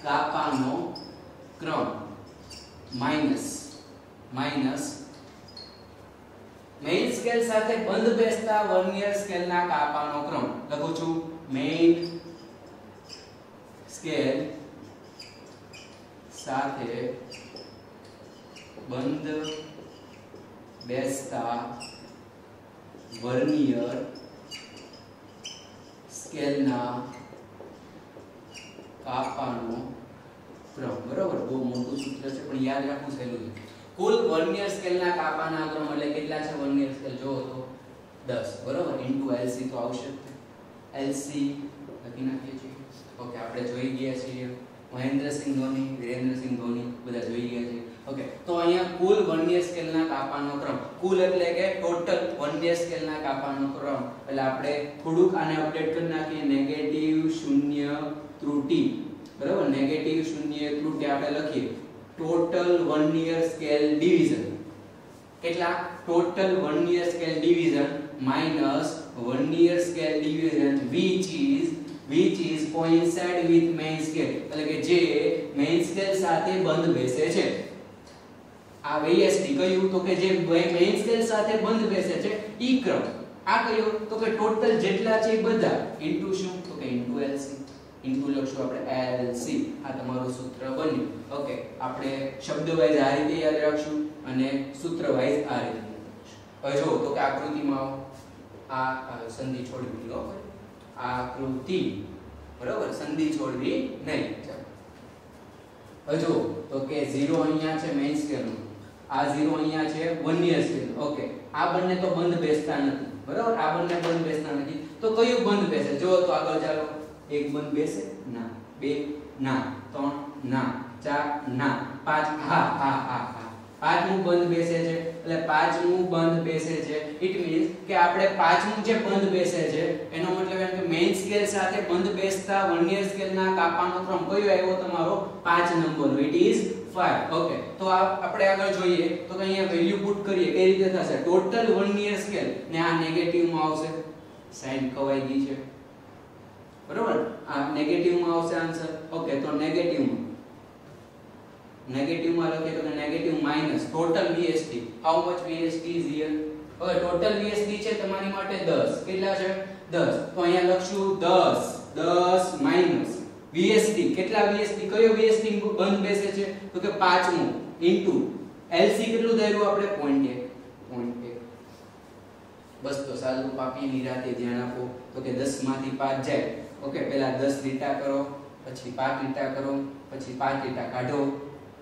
કાપાનો ક્રમ માઈનસ મેઇન સ્કેલ સાથે બંધ બેસતા વર્નિયર સ્કેલના કાપાનો ક્રમ. લખું છું મેઇન સ્કેલ સાથે બંધ બેસતા વર્નિયર સ્કેલના કાપાનો ક્રમ. બરાબર, બહુ મોટું સૂત્ર છે પણ યાદ રાખવું સહેલું છે. કુલ વર્નિયર સ્કેલના કાપાના ક્રમ એટલે કેટલા છે વર્નિયર સ્કેલ જોવો તો 10, બરાબર, ઇન્ટુ LC તો આવશે. LC લખી નાખીએ છીએ. ઓકે, આપણે જોઈ ગયા છીએ મહેન્દ્રસિંહ ધોની, વિરેન્દ્રસિંહ ધોની બધા જોઈ ગયા છે. ઓકે, તો અહીંયા કુલ વર્નિયર સ્કેલના કાપાનો ક્રમ, કુલ એટલે કે ટોટલ વર્નિયર સ્કેલના કાપાનો ક્રમ એટલે આપણે થોડુંક આને અપડેટ કરી નાખીએ, નેગેટિવ શૂન્ય ત્રુટિ. બરાબર, નેગેટિવ શૂન્ય ત્રુટિ આપણે લખીએ ટોટલ વર્નિયર સ્કેલ ડિવિઝન. કેટલા, total vernier scale division minus vernier scale division which is coincide with main scale એટલે કે જે મેઇન સ્કેલ સાથે બંધ બેસે છે. આ VSD કયું તો કે જે મેઇન સ્કેલ સાથે બંધ બેસે છે ઈ ક્રમ. આ કયું તો કે ટોટલ જેટલા છે એ બધા ઇન્ટુ શું તો કે ઇન્ટુ LC. ઇન્ટુ લખશું આપણે LC. આ તમારું સૂત્ર બન્યું. ઓકે, આપણે શબ્દ વાઇઝ આ રીતે યાદ રાખશું અને સૂત્ર વાઇઝ આ રીતે. હવે જો તો કે આકૃતિમાં આ સંધિ છોડવી લો, આકૃતિ, બરાબર, સંધિ છોડવી નહીં. ચાલો હવે જો તો કે 0 અહીંયા છે મેઇન સ્કેલ નો, આ 0 અહીંયા છે વર્નિયર સ્કેલ. ઓકે, આ બંને તો બંધ બેસતા નથી, બરાબર, આ બંને બંધ બેસતા નથી તો કયું બંધ બેસે જો તો આગળ ચાલો. એક બંધ બેસે ના, બે ના, ત્રણ ના, ચાર ના, પાંચ હા હા હા હા, પાંચમું બંધ બેસે છે એટલે પાંચમું બંધ બેસે છે. ઇટ મીન્સ કે આપણે પાંચમું જે બંધ બેસે છે એનો મતલબ એમ કે મેઇન સ્કેલ સાથે બંધ બેસતા વર્નિયર સ્કેલના કાપાનો ક્રમ કયો આવ્યો તમારો 5 નંબરનો, ઇટ ઇઝ 5. ઓકે, તો આપણે આગળ જોઈએ તો કે અહીંયા વેલ્યુ પુટ કરીએ કઈ રીતે થશે. ટોટલ વર્નિયર સ્કેલ ને આ નેગેટિવ માં આવશે, સાઈન કવાઈ ગઈ છે, બરોબર, આ નેગેટિવ માં આવશે આન્સર. ઓકે, તો નેગેટિવ માં લખીએ તો negative minus total VSD. How much VSD is here? હવે ટોટલ VSD છે તમારી માટે 10. કેટલા છે 10. તો અહીંયા લખશું 10 માઈનસ VSD. કેટલા VSD, કયો VSD બંધ બેસે છે તો કે પાંચમું ઇન્ટુ LC કેટલું ધાર્યું આપણે 0.1. બસ તો સાદું પાપી નિરાતે ધ્યાન આપો તો કે 10 માંથી 5 જાય. ઓકે, પહેલા 10 લીટા કરો, પછી 5 લીટા કરો, પછી 5 લીટા કાઢો,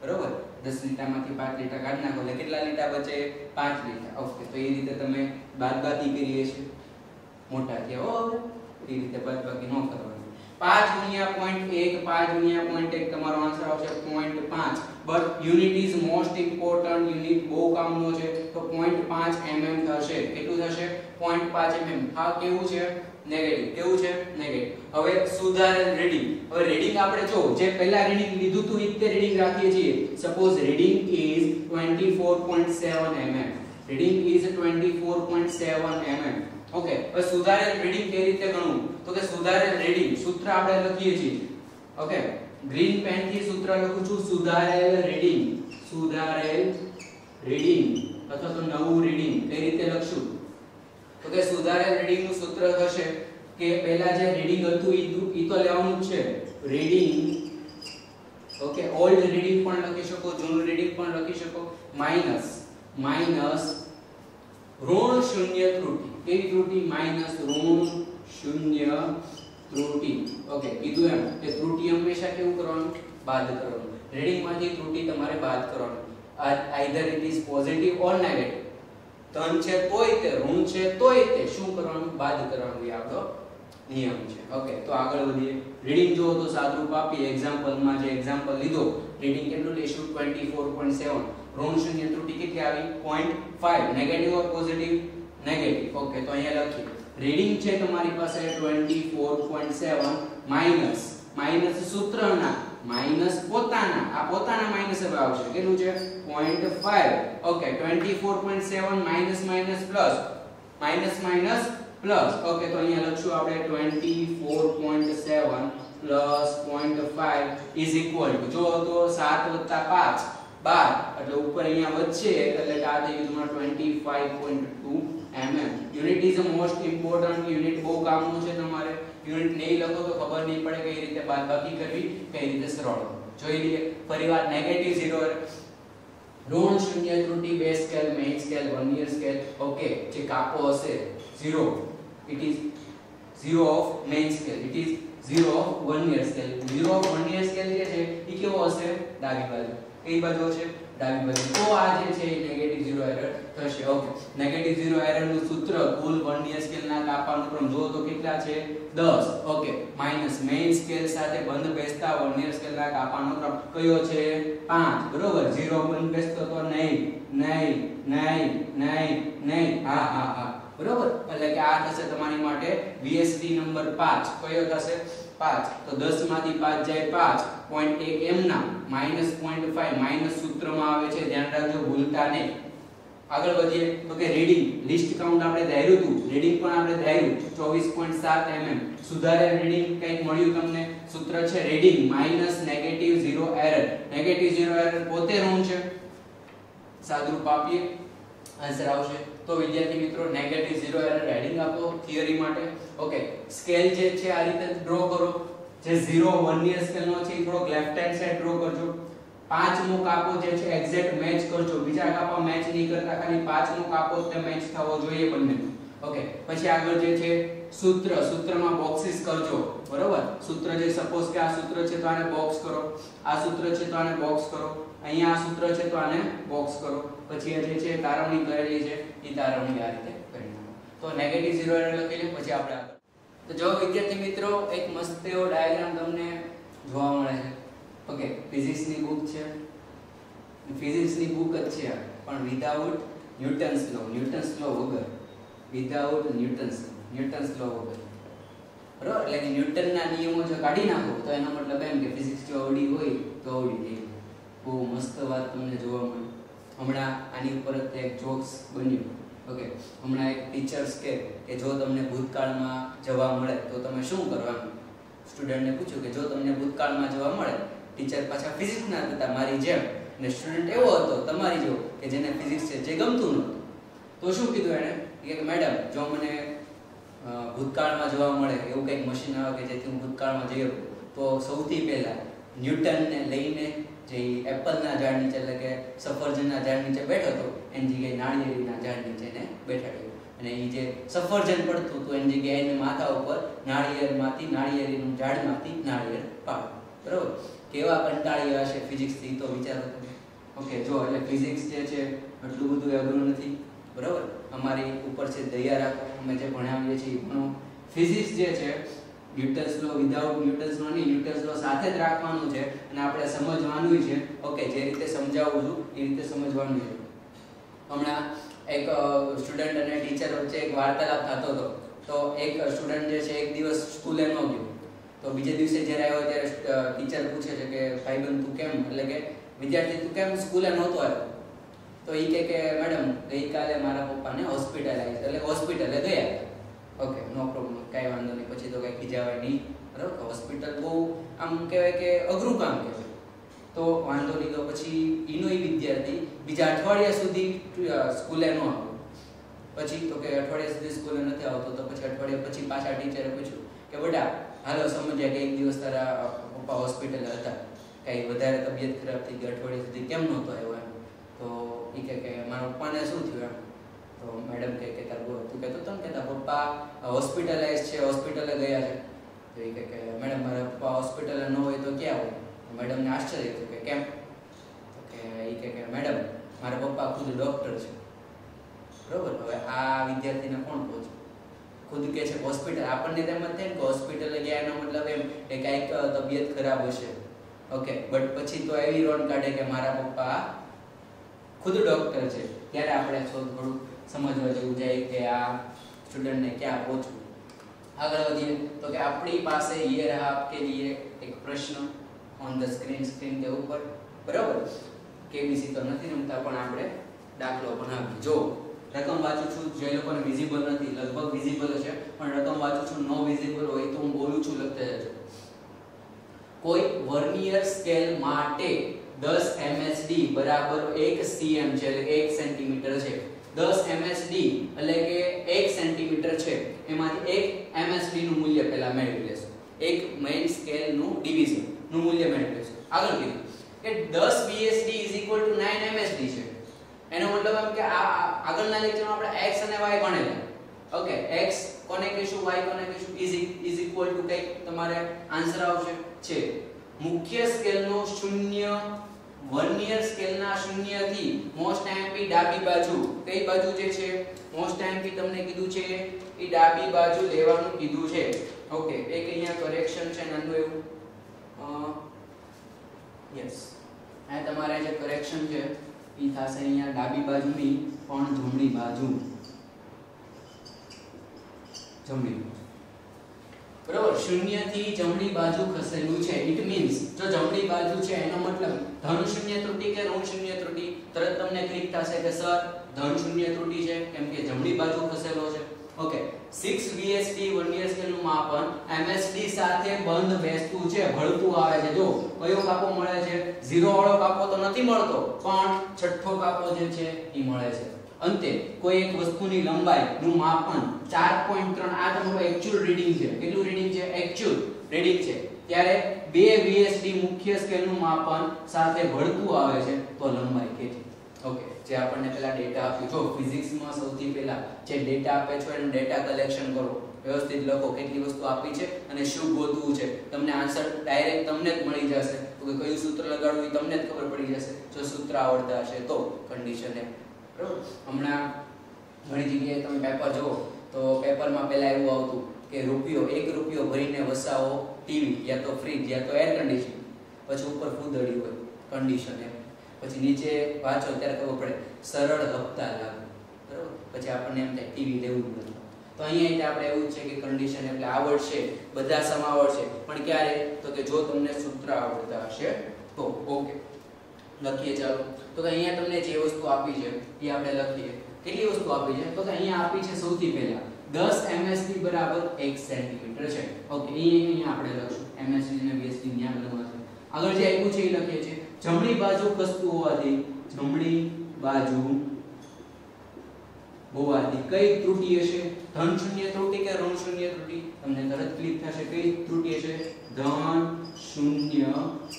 બરોબર. 10 લીટામાંથી 5 લીટા કાઢી નાખો એટલે કેટલા લીટા બચે 5 લીટા. ઓકે, તો એ રીતે તમે બાદબાકી કરીએ છે મોટા થયા હો, હવે એ રીતે બાદબાકી ન કરવાની. 5 ગુણ્યા 0.1 5 ગુણ્યા 0.1 તમારો આન્સર આવશે 0.5 but unit is most important unit બહુ કામનો છે તો 0.5 mm થશે કેટલું થશે 0.5 mm આ કેવું છે નેગેટિવ કેવું છે નેગેટિવ હવે સુધારેલ રીડિંગ હવે રીડિંગ આપણે જો જે પહેલા રીડિંગ લીધું હતું ઈ તે રીડિંગ રાખીએ છીએ suppose reading is 24.7 mm reading is 24.7 mm okay હવે સુધારેલ રીડિંગ કેવી રીતે ગણવું તો કે સુધારેલ રીડિંગ સૂત્ર આપણે લખીએ છીએ ઓકે ગ્રીન પેન થી સૂત્ર લખું છું સુધારેલ રીડિંગ અથવા તો નવું રીડિંગ કઈ રીતે લખશું તો કે સુધારેલ રીડિંગ નું સૂત્ર થશે કે પહેલા જે રીડિંગ હતું ઈ તો લેવાનું જ છે રીડિંગ ઓકે ઓલ્ડ રીડિંગ પણ લખી શકો જૂનું રીડિંગ પણ લખી શકો માઈનસ ઋણ શૂન્ય ત્રુટિ કેવી ત્રુટિ માઈનસ ઋણ શૂન્ય ત્રુટિ ઓકે કીધું એમ કે ત્રુટિ હંમેશા કેવું કરવાનું બાદ કરવાનું રીડિંગ માંથી ત્રુટિ તમારે બાદ કરવાનું either it is positive or negative ધન છે તોય તે ઋણ છે તોય તે શું કરવાનું બાદ કરવાનું એ આપણો નિયમ છે ઓકે તો આગળ વધીએ રીડિંગ જો તો સાદુરૂપ આપી એક્ઝામ્પલમાં જે એક્ઝામ્પલ લીધો રીડિંગ કેટલું લેશું 24.7 ઋણ શૂન્ય ત્રુટિ કેટલી આવી 0.5 નેગેટિવ ઓર પોઝિટિવ નેગેટિવ ઓકે તો અહીંયા લખીએ રીડિંગ છે તમારી પાસે 24.7 માઈનસ સૂત્રના માઈનસ પોતાના આ પોતાના માઈનસ હવે આવશે કેટલું છે 0.5 ઓકે 24.7 માઈનસ પ્લસ ઓકે તો અહીંયા લખશું આપણે 24.7 પ્લસ 0.5 ઇઝ ઇક્વલ ટુ જો તો 7 + 5 12 એટલે ઉપર અહીંયા વધશે એટલે આ થઈ ગયું તમારું 25.2 mm unit is a most important unit બહુ કામનું છે તમારે યુનિટ નહીં લખો તો ખબર નહીં પડે કઈ રીતે બાદબાકી કરવી કઈ રીતે સરળ જોઈ લઈએ ફરીવાર નેગેટિવ 0 ઋણ શૂન્ય ત્રુટિ બે scale main scale vernier scale okay જે કાપો હશે 0 it is 0 of main scale it is 0 of vernier scale 0 of vernier scale જે છે ઈ કેવો હશે ડાબી બાજુ કઈ બાજુ હશે ડાબી બાજુ તો આ જે છે નેગેટિવ 0 એરર થશે ઓકે નેગેટિવ 0 એરર નું સૂત્ર કુલ વર્નિયર સ્કેલ ના કાપાનો ક્રમ જો તો કેટલા છે 10 ઓકે માઈનસ મેઇન સ્કેલ સાથે બંધ બેસતા વર્નિયર સ્કેલ ના કાપાનો ક્રમ કયો છે 5 બરોબર 0 બંધ બેસતો તો નહીં હા બરોબર એટલે કે આ થશે તમારી માટે VSD નંબર 5 કયો થશે 5 તો 10 માંથી 5 જાય 5 0.1 m ના -0.5 માઈનસ સૂત્રમાં આવે છે ધ્યાન રાખજો ભૂલતા નહીં આગળ વધીએ તો કે રીડિંગ લિસ્ટ કાઉન્ટ આપણે ધાર્યું હતું રીડિંગ પણ આપણે ધાર્યું 24.7 mm સુધારેલ રીડિંગ કંઈક મળ્યું તમને સૂત્ર છે reading minus negative 0 error negative 0 error પોતે ઋણ છે સાદુરૂપ આપીએ આન્સર આવશે તો વિદ્યાર્થી મિત્રો નેગેટિવ 0 એરર હેડિંગ આપો થિયરી માટે ઓકે સ્કેલ જે છે આ રીતે ડ્રો કરો જે 0 વર્નિયર સ્કેલ નો છે થોડો લેફ્ટ હેન્ડ સાઈડ ડ્રો કરજો પાંચમો કાપો જે છે એક્ઝેક્ટ મેચ કરજો બીજા કાપા મેચ નહીં કરતા ખાલી પાંચમો કાપો તે મેચ થવો જોઈએ બંને ઓકે પછી આગળ જે છે સૂત્રમાં બોક્સીસ કરજો બરોબર સૂત્ર જે સપોઝ કે આ સૂત્ર છે તો આને બોક્સ કરો આ સૂત્ર છે તો આને બોક્સ કરો અહીંયા આ સૂત્ર છે તો આને બોક્સ કરો પછી આ જે છે તારવણી કરેલી છે એ તારવણી આ રીતે કરી નાખો તો નેગેટિવ 0 એરર લખી લે પછી આપણે આગળ તો જો વિદ્યાર્થી મિત્રો એક મસ્ત એવો ડાયાગ્રામ તમને જોવા મળે છે ઓકે ફિઝિક્સની બુક છે ફિઝિક્સની બુક જ છે પણ વિધાઉટ ન્યૂટન્સ લો વગર વિધાઉટ ન્યૂટન્સ લો વગર બરોબર એટલે કે ન્યૂટનના નિયમો જો કાઢી નાખો તો એનો મતલબ એમ કે ફિઝિક્સ જો અવળી હોય તો અવળી થઈ બહુ મસ્ત વાત તમને જોવા મળે હમણાં આની ઉપર જ એક જોક્સ બન્યું ઓકે હમણાં એક ટીચર્સ કે જો તમને ભૂતકાળમાં જવા મળે તો તમે શું કરવાનું સ્ટુડન્ટને પૂછ્યું કે જો તમને ભૂતકાળમાં જવા મળે ટીચર પાછા ફિઝિક્સના હતા મારી જેમ અને સ્ટુડન્ટ એવો હતો તમારી જેવો કે જેને ફિઝિક્સ છે જે ગમતું નહોતું તો શું કીધું એણે કે મેડમ જો મને ભૂતકાળમાં જવા મળે એવું કંઈક મશીન આવે કે જેથી હું ભૂતકાળમાં જઈ શકું તો સૌથી પહેલાં ન્યૂટનને લઈને જે એપલના ઝાડ નીચે એટલે કે સફરજનના ઝાડ નીચે બેઠો હતો એની જગ્યાએ નાળિયેરીના ઝાડ નીચે એને બેઠાડ્યો અને એ જે સફરજન પડતું હતું એની જગ્યાએ એને માથા ઉપર નાળિયેરીનું ઝાડમાંથી નાળિયેર પાડ્યું બરોબર કેવા કંટાળ્યા હશે ફિઝિક્સથી તો વિચારો તમે ઓકે જો એટલે ફિઝિક્સ જે છે એટલું બધું અઘરું નથી બરોબર અમારી ઉપર છે દયા રાખો અમે જે ભણાવીએ છીએ ભણો ફિઝિક્સ જે છે ન્યૂટન્સ લો વિધાઉટ ન્યૂટન્સ લો નહીં, ન્યૂટન્સ લો સાથે જ રાખવાનું છે અને આપણે સમજવાનું છે. ઓકે, જે રીતે સમજાવું છું એ રીતે સમજવાનું છે. હમણાં એક સ્ટુડન્ટ અને ટીચર વચ્ચે એક વાર્તાલાપ થતો હતો. તો એક સ્ટુડન્ટ જે છે એક દિવસ સ્કૂલે ન ગયો. તો બીજે દિવસે જ્યારે આવ્યો ત્યારે ટીચર પૂછે છે કે ભાઈબંધ તું કેમ, એટલે કે વિદ્યાર્થી તું કેમ સ્કૂલે નહોતો આવ્યો? તો એ કહે કે મેડમ ગઈકાલે મારા પપ્પાને હોસ્પિટલાઇઝ એટલે હોસ્પિટલે ગયા. ઓકે, નો પ્રોબ્લેમ, કાંઈ વાંધો નહીં. પછી તો કંઈ ખીજાવાય નહીં, બરાબર. હોસ્પિટલ બહુ આમ કહેવાય કે અઘરું કામ કહેવાય. તો વાંધો નહીં. તો પછી એનો એ વિદ્યાર્થી બીજા અઠવાડિયા સુધી સ્કૂલે ન આવ્યો. પછી તો કે અઠવાડિયા સુધી સ્કૂલે નથી આવતો. તો પછી અઠવાડિયા પછી પાછા ટીચરે પૂછ્યું કે બેટા હાલો સમજ્યા કે એક દિવસ તારા પપ્પા હોસ્પિટલે હતા, કંઈ વધારે તબિયત ખરાબ થઈ ગઈ, અઠવાડિયા સુધી કેમ નહોતો આવ્યો એમ? તો એ કે મારા પપ્પાને શું થયું એમ? તો મેડમ કે તારું તું કહેતો હતો ને કે તારા પપ્પા હોસ્પિટલાઇઝ છે, હોસ્પિટલે ગયા છે. તો એ કે મેડમ મારા પપ્પા હોસ્પિટલે ન હોય તો ક્યાં હોય? મેડમને આશ્ચર્ય થયું કે કેમ? તો કે એ કે મેડમ મારા પપ્પા ખુદ ડૉક્ટર છે. બરોબર. હવે આ વિદ્યાર્થીને કોણ પહોંચે? ખુદ કે છે હોસ્પિટલ. આપણને તેમ જ થાય કે હોસ્પિટલે ગયા એનો મતલબ એમ કે કાંઈક તબિયત ખરાબ હશે. ઓકે, બટ પછી તો એવી રોન કાઢે કે મારા પપ્પા ખુદ ડૉક્ટર છે. ત્યારે આપણે થોડું સમજવા જેવું જાય કે આ સ્ટુડન્ટને ક્યાં પહોંચવું. આગળ વધીએ તો કે આપણી પાસે ये रहा आपके लिए एक प्रश्न ऑन ધ સ્ક્રીન કે ઉપર. બરાબર. કેબીસી તો નથી રમતા પણ આપણે દાખલો બનાવીએ. જો રકમ વાંચું છું, જે લોકોને વિઝિબલ નથી, લગભગ વિઝિબલ છે, પણ રકમ વાંચું છું નો વિઝિબલ હોય તો હું બોલું છું, લખતા જજો. કોઈ વર્નિયર સ્કેલ માટે 10 MSD બરાબર 1 cm છે, એટલે 1 સેન્ટીમીટર છે. 10 MSD એટલે કે 1 સેન્ટીમીટર છે. એમાંથી 1 MSD નું મૂલ્ય પહેલા મેળવી લેશું. એક મેઇન સ્કેલ નું ડિવિઝન નું મૂલ્ય મેળવી લેશું. આગળ કીધું કે 10 VSD 9 MSD છે. એનો મતલબ એમ કે આ આગળના લેક્ચરમાં આપણે x અને y ભણેલા. ઓકે, x કોને કહીશું, y કોને કહીશું, ઇઝ ઇક્વલ ટુ કઈ તમારે આન્સર આવશે છે મુખ્ય સ્કેલનો 0, વર્નિયર સ્કેલના 0 થી મોસ્ટ આઈએમપી ડાબી બાજુ. કઈ બાજુ જે છે મોસ્ટ આઈએમપી તમને કીધું છે એ ડાબી બાજુ લેવાનું કીધું છે. ઓકે, એક અહીંયા કરેક્શન છે નાનું એવું. યસ, આ તમારે જે કરેક્શન છે ઈ થાશે અહીંયા ડાબી બાજુની પણ જમણી બાજુ. જમણી, બરાબર. 0 થી જમણી બાજુ ખસેલું છે. ઇટ મીન્સ જો જમણી બાજુ છે એનો મતલબ ધન શૂન્ય ત્રુટી કે ઋણ શૂન્ય ત્રુટી. તરત તમને ક્લિક થશે કે સર ધન શૂન્ય ત્રુટી છે કેમ કે જમણી બાજુ ખસેલો છે. ઓકે, 6 VSD વર્નિયર સ્કેલ નું માપન MSD સાથે બંધ બેસતું છે, ભળતું આવે છે. જો કયો કાપો મળે છે? 0 વાળો કાપો તો નથી મળતો, પણ છઠ્ઠો કાપો જે છે એ મળે છે. અંતે કોઈ એક વસ્તુની લંબાઈ નું માપન 4.3 આ તમારું એક્ચ્યુઅલ રીડિંગ છે. કેટલું રીડિંગ છે? એક્ચ્યુઅલ રીડિંગ છે. ત્યારે 2 VSD મુખ્ય સ્કેલ નું માપન સાથે ભળતું આવે છે તો લંબાઈ કેટલી? ઓકે, જે આપણને પહેલા ડેટા આપ્યું. જો ફિઝિક્સમાં સૌથી પહેલા જે ડેટા આપે છે એનું ડેટા કલેક્શન કરો, વ્યવસ્થિત લખો કેટલી વસ્તુ આપી છે અને શું ગોતવું છે. તમને આન્સર ડાયરેક્ટ તમને જ મળી જશે. તો કે કયું સૂત્ર લગાડવું એ તમને જ ખબર પડી જશે જો સૂત્ર આવડતા હશે તો. કન્ડિશન એ બરાબર. હમણાં ઘણી જગ્યાએ તમે પેપર જુઓ તો પેપરમાં પહેલા એવું આવતું કે ₹1 રૂપિયો ભરીને વસાવો ટીવી, યા તો ફ્રીજ, યા તો એર કન્ડિશનર. પછી ઉપર ફૂદડી હોય કન્ડિશન એ. પછી નીચે વાંચો ત્યારે ખબર પડે સરળ હપ્તા લાગુ. બરાબર. પછી આપણને એમ થાય ટીવી લેવું જ નથી. તો અહીંયા આપણે એવું છે કે કન્ડિશન એટલે આવડશે, બધા સમાવડશે, પણ ક્યારે? તો કે જો તમને સૂત્ર આવડતા હશે તો. ઓકે, લખીએ ચાલો. તો કે અહીંયા તમને જે વસ્તુ આપી છે એ આપણે લખીએ. કેટલી વસ્તુ આપી છે? તો કે અહીંયા આપી છે સૌથી પહેલા 10 MSD બરાબર 1 સેન્ટીમીટર છે. ઓકે, અહીંયા આપણે લખશું MSD અને VSD ન્યા લખવાનું છે. આગળ જે આપ્યું છે એ લખીએ છીએ. જમણી બાજુ ખસતું હોવાથી, જમણી બાજુ હોવાથી કઈ ત્રુટી હશે? ધન શૂન્ય ત્રુટી કે ઋણ શૂન્ય ત્રુટી? તમને તરત ક્લિક થશે કઈ ત્રુટી હશે? ધન શૂન્ય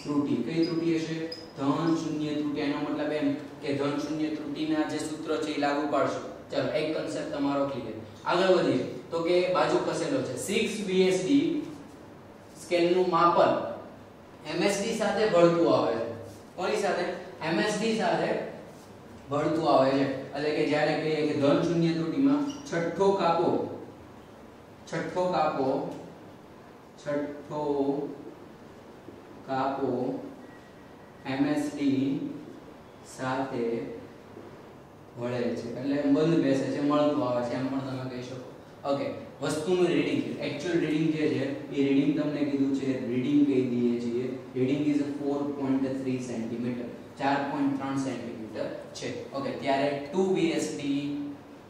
ત્રુટી. કઈ ત્રુટી હશે? ધન શૂન્ય ત્રુટી. એનો મતલબ એમ કે ધન શૂન્ય ત્રુટીના જે સૂત્ર છે એ લાગુ પાડશો. ચાલો, એક કન્સેપ્ટ તમારો ક્લિયર. આગળ વધીએ તો કે બાજુ ખસેલો છે. 6 VSD સ્કેલનું માપન MSD સાથે ભળતું આવે છે. કોની સાથે? MSD સાથે ભળતું આવે છે. એટલે કે જ્યારે કહીએ કે ધન શૂન્ય ત્રુટીમાં છઠ્ઠો કાપો છઠ્ઠો કાપો MSD સાથે વળે છે, એટલે બંધ બેસે છે, મળતું આવે છે, એમ પણ તમે કહી શકો. ઓકે, વસ્તુનું રીડિંગ, એકચ્યુઅલ રીડિંગ જે છે એ રીડિંગ તમને કીધું છે, રીડિંગ કહી દઈએ છીએ. રીડિંગ ઇઝ 4.3 સેન્ટીમીટર, 4.3 સેન્ટીમીટર છે. ઓકે, ત્યારે 2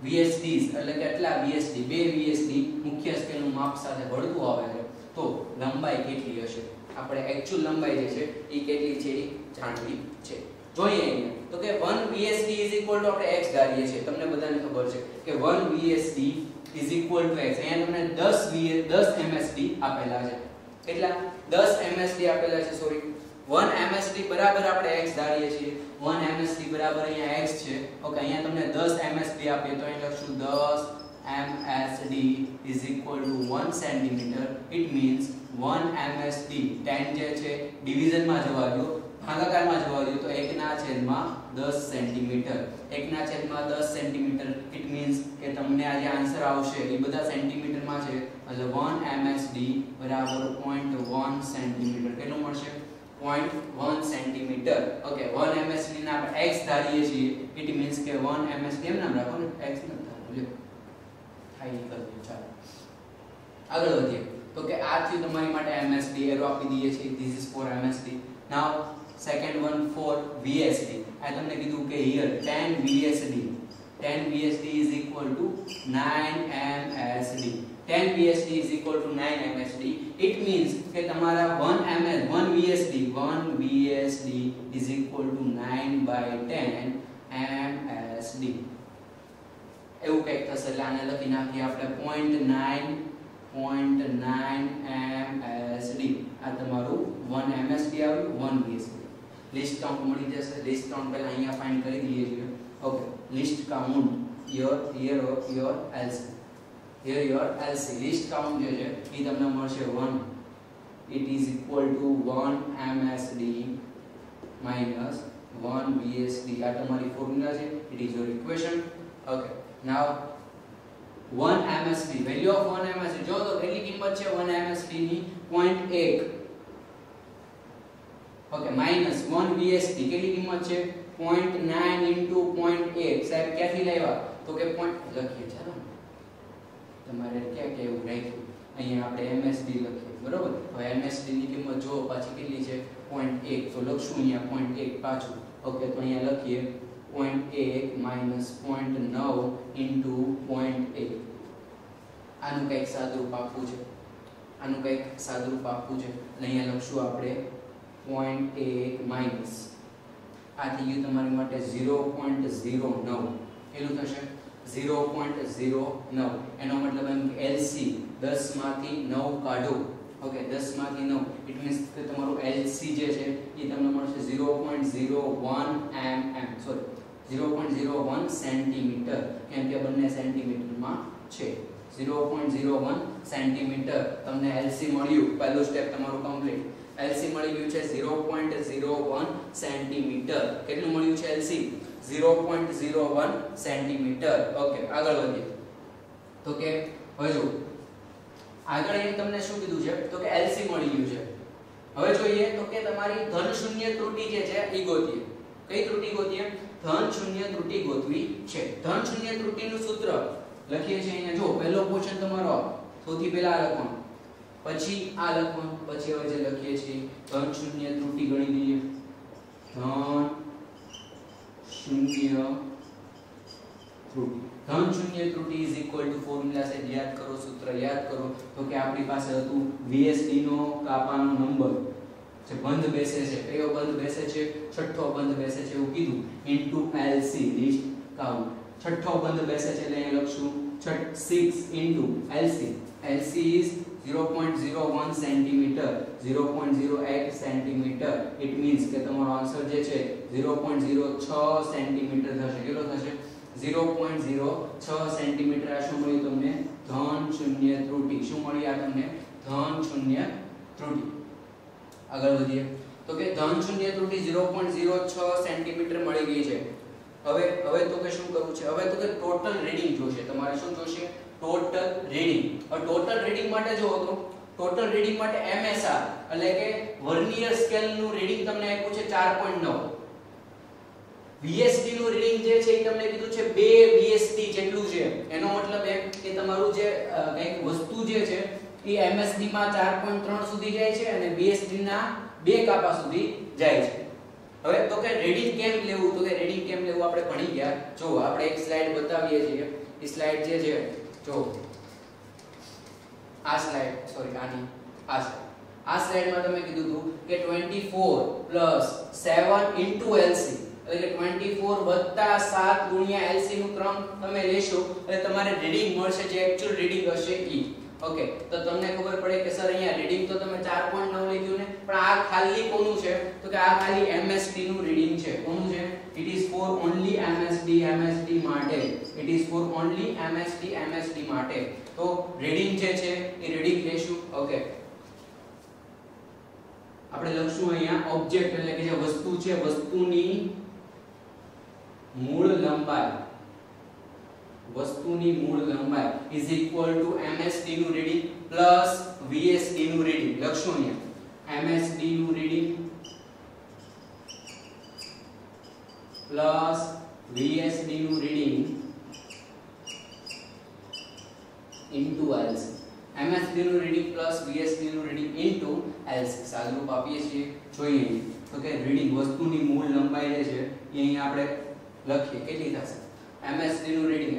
VSDs એટલે કેટલા VSD, 2 VSD મુખ્ય સ્કેલનું માપ સાથે વળતું આવે છે, તો લંબાઈ કેટલી હશે? આપણે એકચ્યુઅલ લંબાઈ જે છે એ કેટલી છે એ જાણવી છે. જોઈએ અહીંયા તો કે 1 VSD આપણે x ધારીએ છીએ. તમને બધાને ખબર છે કે 1 VSD x. અહીંયા તમને 10 MSD આપેલા છે. કેટલા? 10 MSD આપેલા છે, સોરી 1 MSD બરાબર આપણે x ધારીએ છીએ. 1 MSD બરાબર અહીંયા x છે. ઓકે, અહીંયા તમને 10 MSD આપીએ તો અહીં લખશું 10 MSD = 1 centimetre. It means 1 MSD 10 જે છે ડિવિઝનમાં જવા દો, ભાગાકારમાં જવા દો, તો 1/10 સેન્ટીમીટર. 1/10 સેન્ટીમીટર. ઇટ મીન્સ કે તમને આ જે આન્સર આવશે એ બધા સેન્ટીમીટરમાં છે, એટલે 1 MSD બરાબર 0.1 સેન્ટીમીટર. કેટલું મળશે? 0.1 સેન્ટીમીટર. ઓકે, 1 MSD ના આપણે x ધારીએ છીએ. ઇટ મીન્સ કે 1 MSD એમ નામ રાખો ને, x ન ધારો, લ્યો થાય કરી દો. ચાલો આગળ વધીએ તો કે આ થયું તમારી માટે MSD, એરો આપી દઈએ છીએ. This is for MSD. Now second one for VSD. આ તમને કીધું કે here 10 VSD = 9 MSD. 10 VSD = 9 MSD. It means કે તમારા 1 VSD = 9/10 MSD. એવું કંઈક થશે, એટલે આને લખી નાખીએ આપણે 0.9 MSD. આ તમારું 1 MSD આવ્યું, 1 VSD. લિસ્ટ કાઉન્ટ મળી જશે. લિસ્ટ કાઉન્ટ પહેલા અહીંયા ફાઇન્ડ કરી દઈએ છીએ. Okay, list count your LC. Here your LC list count જે છે એ તમને મળશે 1. It is equal to 1 MSD minus 1 VSD. આ તમારી ફોર્મ્યુલા છે. It is your equation. Okay, now 1 MSD, value of 1 MSD જો તો કેટલી કિંમત છે 1 MSD ની? 0.1. ઓકે, માઈનસ 1 VSD કેટલી કિંમત છે? 0.9 into 0.1. સાહેબ ક્યાંથી લાવ્યા? તો કે point લખીએ. ચાલો તમારે ક્યાં કેવું રાખ્યું, અહીંયા આપણે MSD લખીએ, બરોબર? હવે MSD ની કિંમત જો પાછી કેટલી છે? 0.1. તો લખશું અહીંયા 0.1 પાછું. ઓકે, તો અહીંયા લખીએ 0.1 minus 0.9 into 0.1. આનું કંઈક સાદુરૂપ આપવું છે. એટલે અહીંયા લખશું આપણે 0.1 minus આ થઈ ગયું તમારી માટે 0.09. કેટલું થશે? 0.09. એનો મતલબ એમ કે LC 10 માંથી 9 કાઢો. ઓકે, 10 માંથી 9. ઇટ મીન્સ કે તમારું LC જે છે એ તમને મળશે 0.01 mm, સોરી 0.01 સેન્ટીમીટર. કેમ કે બંને સેન્ટીમીટરમાં છે. 0.01 સેન્ટીમીટર તમને LC મળ્યું. પહેલું સ્ટેપ તમારું કમ્પ્લીટ. LC મળી ગયું છે 0.01 સેન્ટીમીટર. કેટલું મળ્યું છે LC? 0.01 સેન્ટીમીટર. ઓકે, આગળ વધીએ તો કે હજુ આગળ અહીં તમને શું કીધું છે? તો કે LC મળી ગયું છે. હવે જોઈએ તો કે તમારી ધન શૂન્ય ત્રુટિ જે છે એ ગોતીએ. કઈ ત્રુટિ ગોતીએ? ધન શૂન્ય ત્રુટિ ગોતવી છે. ધન શૂન્ય ત્રુટિનું સૂત્ર લખીએ છીએ અહીંયા. જો પહેલો ક્વેશ્ચન તમારો સૌથી પહેલા આ લખવાનું, પછી આ લખવાનું, પછી હવે જે લખીએ છીએ ધન શૂન્ય ત્રુટિ ગણી દઈએ. ધન શૂન્ય ત્રુટિ ઇઝ ઇક્વલ ટુ ફોર્મ્યુલા છે, યાદ કરો, સૂત્ર યાદ કરો. તો કે આપણી પાસે હતું VSD નો કાપાનો નંબર જે બંધ બેસે છે, કયો બંધ બેસે છે? છઠ્ઠો બંધ બેસે છે એવું કીધું, ઇન્ટુ LC લિસ્ટ કાઉન્ટ. છઠ્ઠો બંધ બેસે છે એટલે અહીં લખશું 6 into LC. LC is 0.01 centimetre, 0.01 centimetre. It means કે તમારો આન્સર જે છે 0.06 સેન્ટીમીટર થશે. કેટલો થશે? 0.06 સેન્ટીમીટર. આ શું મળ્યું તમને? ધન શૂન્ય ત્રુટિ. શું મળી આ તમને? ધન શૂન્ય ત્રુટિ. આગળ વધીએ તો કે ધન શૂન્ય ત્રુટિ 0.06 સેન્ટીમીટર મળી ગઈ છે. હવે તો કે શું કરવું છે? હવે તો કે ટોટલ રીડિંગ જોશે તમારે. શું જોશે? Total reading. હવે ટોટલ રીડિંગ માટે જો તો ટોટલ રીડિંગ માટે MSR એટલે કે વર્નિયર સ્કેલ નું રીડિંગ તમને આપ્યું છે 4.9. VSD નું રીડિંગ જે છે એ તમને કીધું છે 2 VSD જેટલું છે. એનો મતલબ એમ કે તમારું જે કંઈક વસ્તુ જે છે એ MSD માં 4.3 સુધી જાય છે અને VSD ના 2 કાપા સુધી જાય છે. હવે તો કે રીડિંગ કેમ લેવું, તો કે રીડિંગ કેમ લેવું આપણે ભણી ગયા. જો આપણે એક સ્લાઇડ બતાવીએ છીએ. એ સ્લાઇડ જે છે જો આ સ્લાઇડ સોરી આ સ્લાઇડમાં તમે કીધું હતું કે 24 7 LC એટલે કે 24 7 ગુણ્યા LC નું ક્રમ તમે લેશો એટલે તમારે રીડિંગ મળશે જે એક્ચ્યુઅલ રીડિંગ હશે ઈ. ઓકે, તો તમને ખબર પડે કે સર અહીંયા રીડિંગ તો તમે 4.9 લખ્યું ને, પણ આ ખાલી કોનું છે, તો કે આ ખાલી MSD નું રીડિંગ છે. કોનું છે? It is four only MSD માટે. It is four only MSD માટે. તો રીડિંગ જે છે એ રીડિંગ લેશું. ઓકે, આપણે લખશું અહીંયા ઓબ્જેક્ટ એટલે કે જે વસ્તુ છે વસ્તુની મૂળ લંબાઈ is equal to MSD નું રીડિંગ પ્લસ VSD નું રીડિંગ. લખશું અહીંયા MSD નું રીડિંગ પ્લસ VSD નું રીડિંગ into LC. MSD નું રીડિંગ પ્લસ VSD નું રીડિંગ into LC. સાદુરૂપ આપીએ છીએ. જોઈએ તો કે રીડિંગ વસ્તુની મૂળ લંબાઈ જે છે એ અહીંયા આપણે લખીએ કેટલી થશે. MSD નું રીડિંગ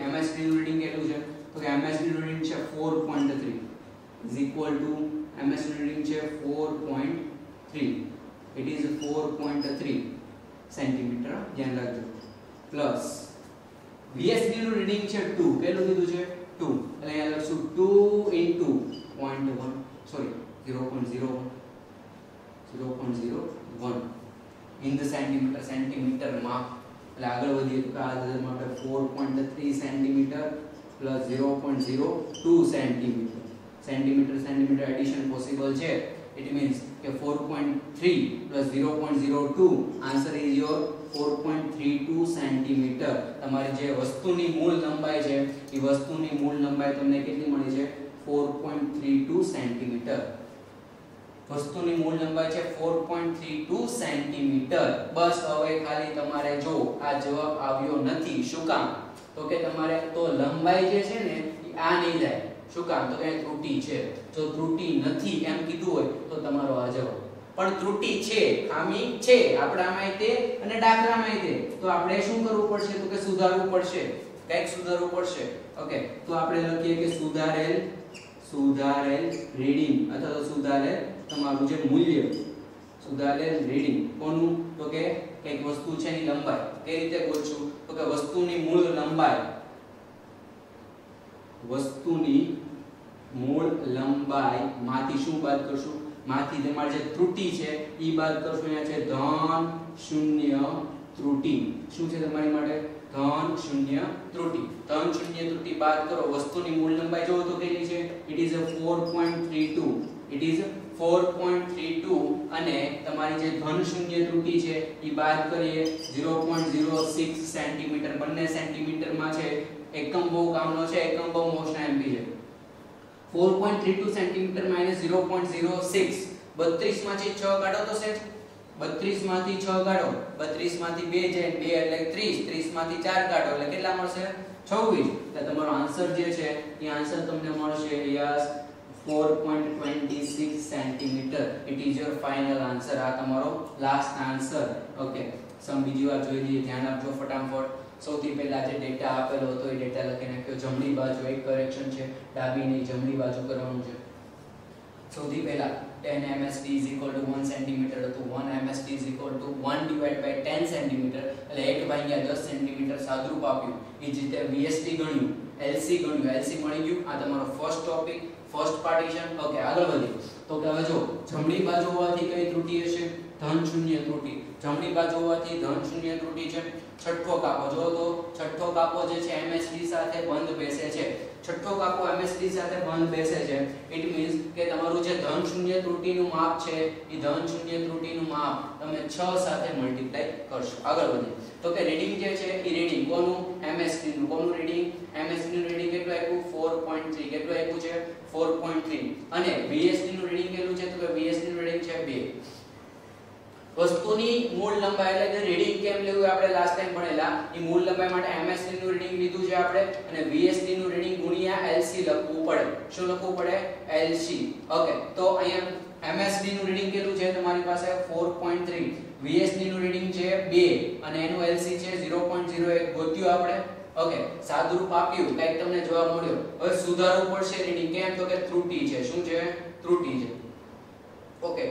કેટલું છે, તો કે MSD નું રીડિંગ છે 4.3 is equal to MSD નું રીડિંગ છે 4.3. it is 4.3 સેન્ટીમીટર, ધ્યાન રાખજો. પ્લસ VSD નું રીડિંગ છે 2. કેટલું કીધું છે? 2. એટલે અહીંયા લખશું 2 into 0.1 sorry 0.01 in the centimetre માં. એટલે આગળ વધીએ તો આ માટે 4.3 centimetre plus 0.02 centimetre addition possible છે. ઇટ મીન્સ કે 4.3 plus 0.02 answer is your 4.32 centimetre. તમારી જે વસ્તુની મૂળ લંબાઈ છે એ વસ્તુની મૂળ લંબાઈ તમને કેટલી મળી છે? 4.32 સેન્ટીમીટર. વસ્તુની મૂળ લંબાઈ છે 4.32 સેન્ટીમીટર. બસ હવે ખાલી તમારે જો આ જવાબ આવ્યો નથી, શું કામ? તો કે તમારે તો લંબાઈ જે છે ને એ આ નહીં જાય. શું કામ? તો કે ત્રુટી છે. જો ત્રુટી નથી એમ કીધું હોય તો તમારો આ જવાબ. પણ ત્રુટી છે, ખામી છે આપણામાં તે અને દાખલામાં તે. તો આપણે શું કરવું પડશે? તો કે સુધારવું પડશે, કંઈક સુધારવું પડશે. ઓકે, તો આપણે લખીએ કે સુધારેલ રીડિંગ અથવા તો સુધારેલ તમારું જે મૂલ્ય, સુધારેલ રીડિંગ કોનું? તો કે કઈક વસ્તુ છે એની લંબાઈ. કઈ રીતે બોલશું? તો કે વસ્તુની મૂળ લંબાઈ માંથી શું બાદ કરશું? માંથી તમારી જે ત્રુટિ છે ઈ બાદ કરશું. અહીંયા છે ધન શૂન્ય ત્રુટિ. શું છે તમારી માટે? ધન શૂન્ય ત્રુટિ. ધન શૂન્ય ત્રુટિ બાદ કરો. વસ્તુની મૂળ લંબાઈ જોવો તો કેટલી છે? It is 4.32. ઇટ ઇઝ 4.32 અને તમારી જે ધન શૂન્ય ત્રુટિ છે એ બાદ કરીએ 0.06 સેન્ટીમીટર. બંને સેન્ટીમીટરમાં છે. એકમ બહુ કામનો છે, એકમ બહુ મોસ્ટ એમપી છે. 4.32 સેન્ટીમીટર માઈનસ 0.06. 32 માંથી 6 કાઢો તો સેટ. 32 માંથી 6 કાઢો. 32 માંથી 2 જાય 2 એટલે 30. 30 માંથી 4 કાઢો એટલે કેટલા મળશે? 26. એટલે તમારો આન્સર જે છે એ આન્સર તમને મળશે yes 4.26 centimetre. It is your final answer. આ તમારો લાસ્ટ આન્સર. ઓકે, બીજી વાર જોઈ લઈએ, ધ્યાન આપજો ફટાફટ. સૌથી પહેલા જે ડેટા આપેલો હતો એ ડેટા લખી નાખ્યો. જમણી બાજુ એક કરેક્શન છે, ડાબી નહીં જમણી બાજુ કરવાનું છે. સૌથી પહેલા 10 MSD is equal to 1 centimetre હતું. 1 MSD is equal to 1 divided by 10 centimetre એટલે 1 ભાગ્યા 10 સેન્ટીમીટર સાદુરૂપ આપ્યું. એ જ રીતે VSD ગણ્યું, LC ગણ્યું. LC મળી ગયું. આ તમારો first topic, first partition. Okay, આગળ વધીએ તો કે હવે જો જમણી બાજુ હોવાથી કઈ ત્રુટિ હશે? ધન શૂન્ય ત્રુટિ. જમણી બાજુ હોવાથી ધન શૂન્ય ત્રુટિ છે. છઠ્ઠો કાપો જો તો છઠ્ઠો કાપો જે છે MSD સાથે બંધ બેસે છે. છઠ્ઠો કાપો MSD સાથે બંધ બેસે છે. ઇટ મીન્સ કે તમારું જે ધન શૂન્ય ત્રુટિનું માપ છે એ ધન શૂન્ય ત્રુટિનું માપ તમે 6 સાથે મલ્ટીપ્લાય કરશો. આગળ વધીએ તો કે રીડિંગ જે છે એ રીડિંગ કોનું? MSD નું. કોનું રીડિંગ? MSD નું રીડિંગ કેટલું આપ્યું? 4.3. કેટલું આપ્યું છે? 4.3 અને VSD નું રીડિંગ કેટલું છે તો કે VSD નું રીડિંગ છે 2. વસ્તુની મૂળ લંબાઈ એટલે કે રીડિંગ કેમ લેવું આપણે લાસ્ટ ટાઈમ ભણેલા એ મૂળ લંબાઈ માટે MSD નું રીડિંગ લીધું છે આપણે અને VSD નું રીડિંગ ગુણ્યા LC લખવું પડે. શું લખવું પડે? LC. ઓકે, તો અહીંયા MSD નું રીડિંગ કેટલું છે તમારી પાસે 4.3, VSD નું રીડિંગ છે 2 અને એનું LC છે 0.01 ગોત્યું આપણે. ઓકે, સાદુરૂપ આપ્યું કઈક તમને જવાબ મળ્યો. હવે સુધારવું પડશે રીડિંગ કેમ તો કે ત્રુટિ છે. શું છે? ત્રુટિ છે. ઓકે,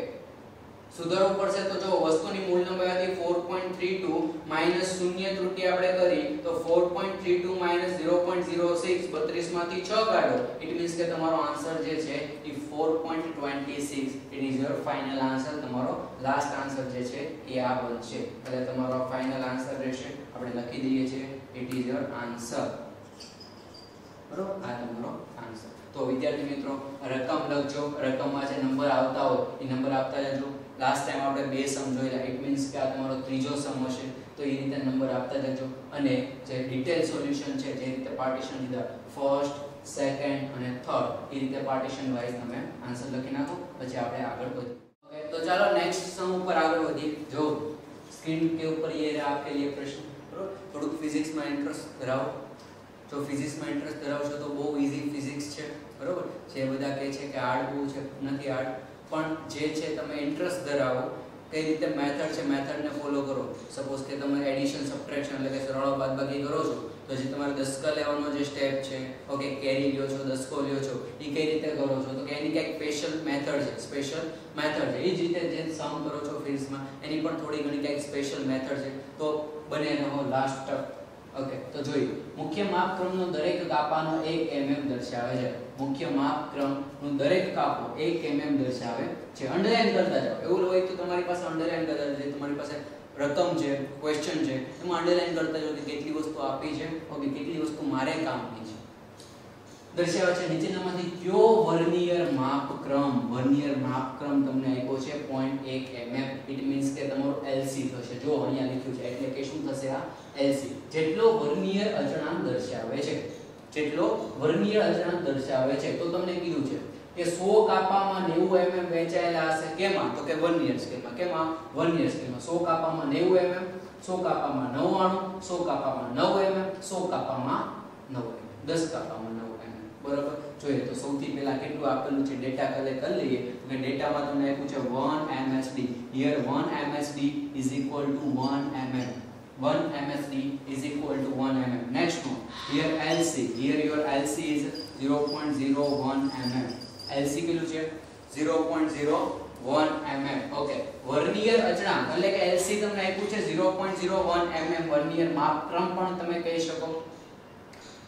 સુધારવું પડશે તો જો વસ્તુની મૂળ લંબાઈ હતી 4.32 માઈનસ શૂન્ય ત્રુટિ આપણે કરી તો 4.32 માઈનસ 0.06 32 માંથી 6 કાઢો. ઇટ મીન્સ કે તમારો આન્સર જે છે એ 4.26. It is your final answer. તમારો લાસ્ટ આન્સર જે છે એ આ બનશે. એટલે તમારો ફાઇનલ આન્સર રહેશે. આપણે લખી દઈએ છીએ ઇટ ઇઝ યોર આન્સર. બરોબર, આ તમારો આન્સર. તો વિદ્યાર્થી મિત્રો રકમ લખજો. રકમમાં જે નંબર આવતા હોય એ નંબર આપતા જજો. લાસ્ટ ટાઈમ આપણે બે સમ જોયેલા. ઇટ મીન્સ કે આ તમારો ત્રીજો સમ હશે તો એ રીતે નંબર આપતા જજો અને જે ડિટેલ સોલ્યુશન છે જે રીતે પાર્ટીશન દીધા ફર્સ્ટ, સેકન્ડ અને થર્ડ એ રીતે પાર્ટીશન વાઇઝ તમે આન્સર લખી નાખો. પછી આપણે આગળ વધીએ. ઓકે, તો ચાલો નેક્સ્ટ સમ ઉપર આગળ વધીએ. જો સ્ક્રીન के ऊपर ये रहा आपके लिए प्रश्न. बरोबर, થોડુંક ફિઝિક્સમાં ઇન્ટરેસ્ટ ધરાવો. જો ફિઝિક્સમાં ઇન્ટરેસ્ટ ધરાવશો તો બહુ ઈઝી ફિઝિક્સ છે. બરોબર, જે બધા કહે છે કે હાર્ડ બહુ છે, નથી હાર્ડ, પણ જે છે તમે ઇન્ટરેસ્ટ ધરાવો કઈ રીતે મેથડ છે મેથડને ફોલો કરો. સપોઝ કે તમે એડિશન સબટ્રેક્શન એટલે કે સરવાળો બાદબાકી કરો છો તો જે તમારે દસકા લેવાનો જે સ્ટેપ છે, ઓકે, કેરી લ્યો છો, દસકો લ્યો છો, એ કઈ રીતે કરો છો તો કે એની કંઈક સ્પેશિયલ મેથડ છે. સ્પેશિયલ મેથડ છે. એ જ રીતે જે સમ કરો છો ફિઝિક્સમાં એની પણ થોડી ઘણી કંઈક સ્પેશિયલ મેથડ છે. તો બને રહો લાસ્ટ. ઓકે, તો જોઈએ. મુખ્ય માપક્રમનો દરેક કાપાનો 1 mm દર્શાવે છે. મુખ્ય માપક્રમનો દરેક કાપો 1 mm દર્શાવે છે. અંડરલાઈન કરતા જાઓ. એવું હોય તો તમારી પાસે અંડરલાઈન કરતા જાઓ. તમારી પાસે રકમ છે, ક્વેશ્ચન છે, એમાં અંડરલાઈન કરતા જાઓ કે કેટલી વસ્તુ આપી છે, ઓકે, કેટલી વસ્તુ મારે કામની છે. દર્શાવે છે નીચેનામાંથી કયો વર્નિયર માપક્રમ તમને આપ્યો છે 0.1 mm. ઇટ મીન્સ કે તમારો LC થશે. જો અહીંયા લખ્યું છે એટલે કે શું થશે? આ LC જેટલો વર્નિયર અચળાંક દર્શાવે છે. જેટલો વર્નિયર અચળાંક દર્શાવે છે. તો તમને કીધું છે કે 100 કાપામાં 90 mm વહેંચાયેલા હશે. કેમાં? તો કે વર્નિયર સ્કેલમાં. કેમાં? વર્નિયર સ્કેલમાં. 100 કાપામાં 90 mm, 100 કાપામાં 99, 100 કાપામાં 9 mm, 100 કાપામાં 9 mm, 10 કાપામાં 9 mm. બરાબર, જોઈએ તો સૌથી પહેલા કેટલું આપેલું છે ડેટા કલેક્ટ કરી લઈએ. તો ડેટામાં તમને આપ્યું છે 1 MSD. Here 1 MSD is equal to 1 mm. 1 MSD is equal to 1 mm. Next one, here LC. Here your LC is 0.01 mm. LC કેટલું છે? 0.01 mm. Okay. વર્નિયર અચળાંક એટલે કે LC તમને આપ્યું છે 0.01 mm. વર્નિયર માપક્રમ પણ તમે કહી શકો.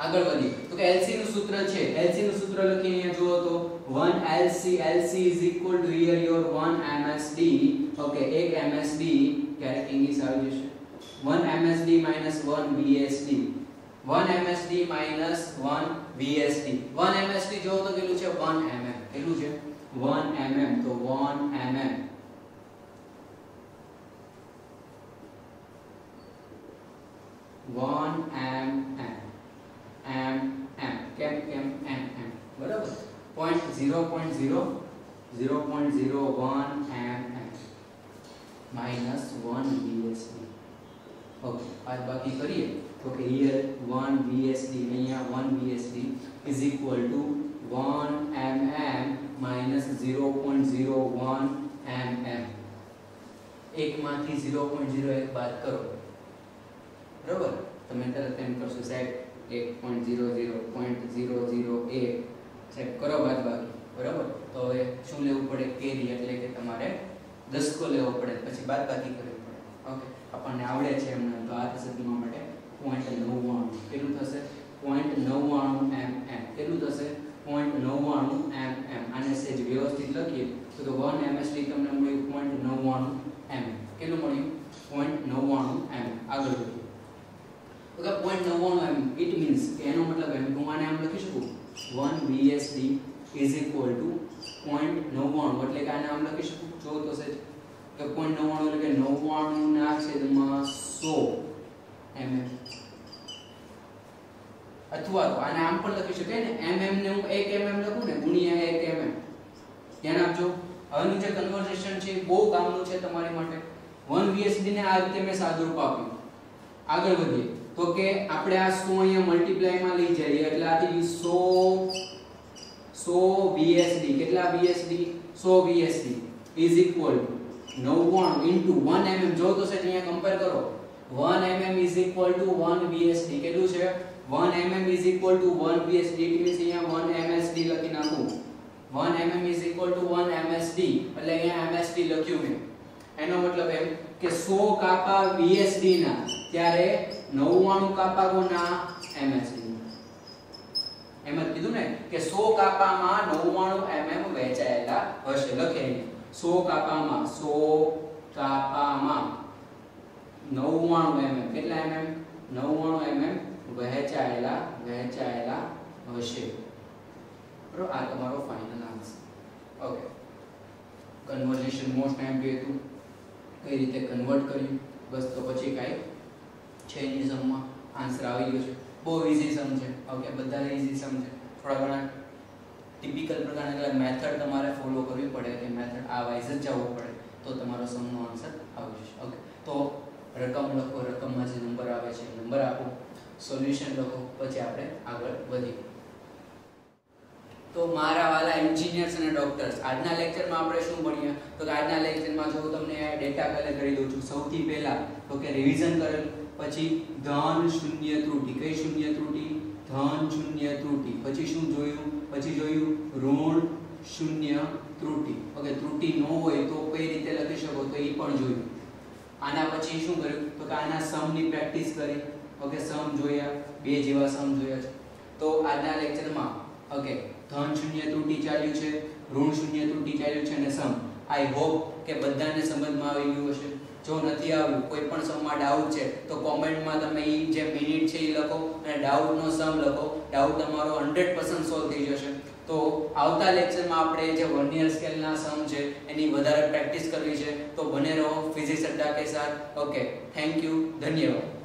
આગળ વધીએ તો કે LC નું સૂત્ર છે. LC નું સૂત્ર લખીએ અહીંયા જુઓ તો 1 LC is equal to here your 1 MSD. Okay, 1 MSD ક્યારેક ઇંગ્લિશ આવી જશે. 1 MSD minus 1 VSD. 1 MSD minus 1 VSD. 1 MSD જો તો કેટલું છે? 1 mm. કેટલું છે? 1 mm. તો 1 mm. 1 mm. કેમ mm. બરાબર, 0.01 mm minus 1 VSD. ઓકે, આ બાકી કરીએ તો કે here 1 VSD અહીંયા 1 VSD is equal to 1 mm minus 0.01 mm. એકમાંથી 0.01 બાદ કરો. બરાબર, તમે તરત એમ કરશો સાહેબ 1.00.008 સાહેબ કરો બાદ બાકી. બરાબર, તો હવે શું લેવું પડે? કેરી એટલે કે તમારે દસકો લેવો પડે, પછી બાદ બાકી કરવી પડે. ઓકે, આપણને આવડે છે એમને. તો આ થશે તમારા માટે 0.99. કેટલું થશે? 0.99 mm. કેટલું થશે? 0.99 mm. આને સેજ વ્યવસ્થિત લખીએ તો 1 MSD તમને મળ્યું 0.99 mm. કેટલું મળ્યું? 0.99 mm. આગળ વધીએ તો કે 0.99 mm. ઇટ મીન્સ કે એનો મતલબ એમ હું આને આમ લખી શકું 1 VSD is equal to 0.99 એટલે કે આને આમ લખી શકું. જો તો સેજ કે 0.99 એટલે કે 99 ના છેદમાં 100 mm. અથવા તો આને આમ પણ લખી શકાય ને mm ને હું 1 mm લખું ને ગુણ્યા 1 mm. ધ્યાન આપજો. હવેનું જે કન્વર્ઝેશન છે બહુ કામનું છે તમારી માટે. 1 VSD ને આ રીતે મેં સાદુરૂપ આપ્યું. આગળ વધીએ તો કે આપણે આ 100 અહીંયા મલ્ટીપ્લાય માં લઈ જઈએ એટલે આ થઈ ગયું 100 VSD. કેટલા VSD? 100 VSD is equal to 99 into 1 mm. જો તો સેટ અહીંયા કમ્પેર કરો. 1 mm is equal to 1 VSD. કેટલું છે? 1 mm is equal to 1 VSD. it means અહીંયા 1 MSD લખી નાખું. 1 mm is equal to 1 MSD એટલે અહીંયા MSD લખ્યું મેં. એનો મતલબ એમ કે 100 કાપા VSD ના ત્યારે 99 કાપા કોના? MSD. એમ જ કીધું ને કે 100 કાપામાં 99 mm વહેંચાયેલા હશે. લખે 100 કાપામાં 99 mm. કેટલા mm? 99 mm વહેંચાયેલા હશે. બરોબર, આ તમારો final answer. Okay, conversion most MP હતું, કઈ રીતે કન્વર્ટ કર્યું, બસ તો પછી કાઈ છે નહીં સમમાં, આન્સર આવી ગયો છે. બહુ ઈઝી સમ છે. ઓકે, બધાને ઈઝી સમ છે. થોડા ઘણા ટિપિકલ પ્રકારના મેથડ તમારે ફોલો કરવી પડે કે મેથડ આ વાઇઝ જ જવું પડે તો તમારો સમનો આન્સર આવી જશે. ઓકે, તો રકમ લખો, રકમમાં જે નંબર આવે છે નંબર આપો, સોલ્યુશન લખો, પછી આપણે આગળ વધીએ. તો મારા વાલા એન્જિનિયર્સ અને ડોક્ટર્સ, આજના લેક્ચરમાં આપણે શું ભણ્યા? તો કે આજના લેક્ચરમાં જો તમને ડેટા કલેક્ટ કરી દઉં છું. સૌથી પહેલા તો કે રિવિઝન કરેલ, પછી ધન શૂન્ય ત્રુટિ. કઈ શૂન્ય ત્રુટિ? ધન શૂન્ય ત્રુટિ. પછી શું જોયું? પછી જોયું ઋણ શૂન્ય ત્રુટિ. ઓકે, ત્રુટિ ન હોય તો કઈ રીતે લખી શકો તો એ પણ જોયું. આના પછી શું કર્યું? તો કે આના સમની પ્રેક્ટિસ કરી. ઓકે, સમ જોયા, બે જેવા સમ જોયા છે. તો આજના લેક્ચરમાં ઓકે ધન શૂન્ય ત્રુટિ ચાલ્યું છે, ઋણ શૂન્ય ત્રુટિ ચાલ્યું છે અને સમ. આઈ હોપ કે બધાને સમજમાં આવી ગયું હશે. જો નથી આવ્યું, કોઈ પણ સમમાં ડાઉટ છે તો કોમેન્ટમાં તમે ઈ જે મિનિટ છે એ લખો અને ડાઉટનો સમ લખો. ડાઉટ તમારો 100% સોલ્વ થઈ જશે. તો આવતા લેક્ચરમાં આપણે જે વર્નિયર સ્કેલના સમ છે એની વધારે પ્રેક્ટિસ કરવી છે. તો બને રહો ફિઝિક્સ અડ્ડા કે સાથ. ઓકે, થેન્ક યુ, ધન્યવાદ.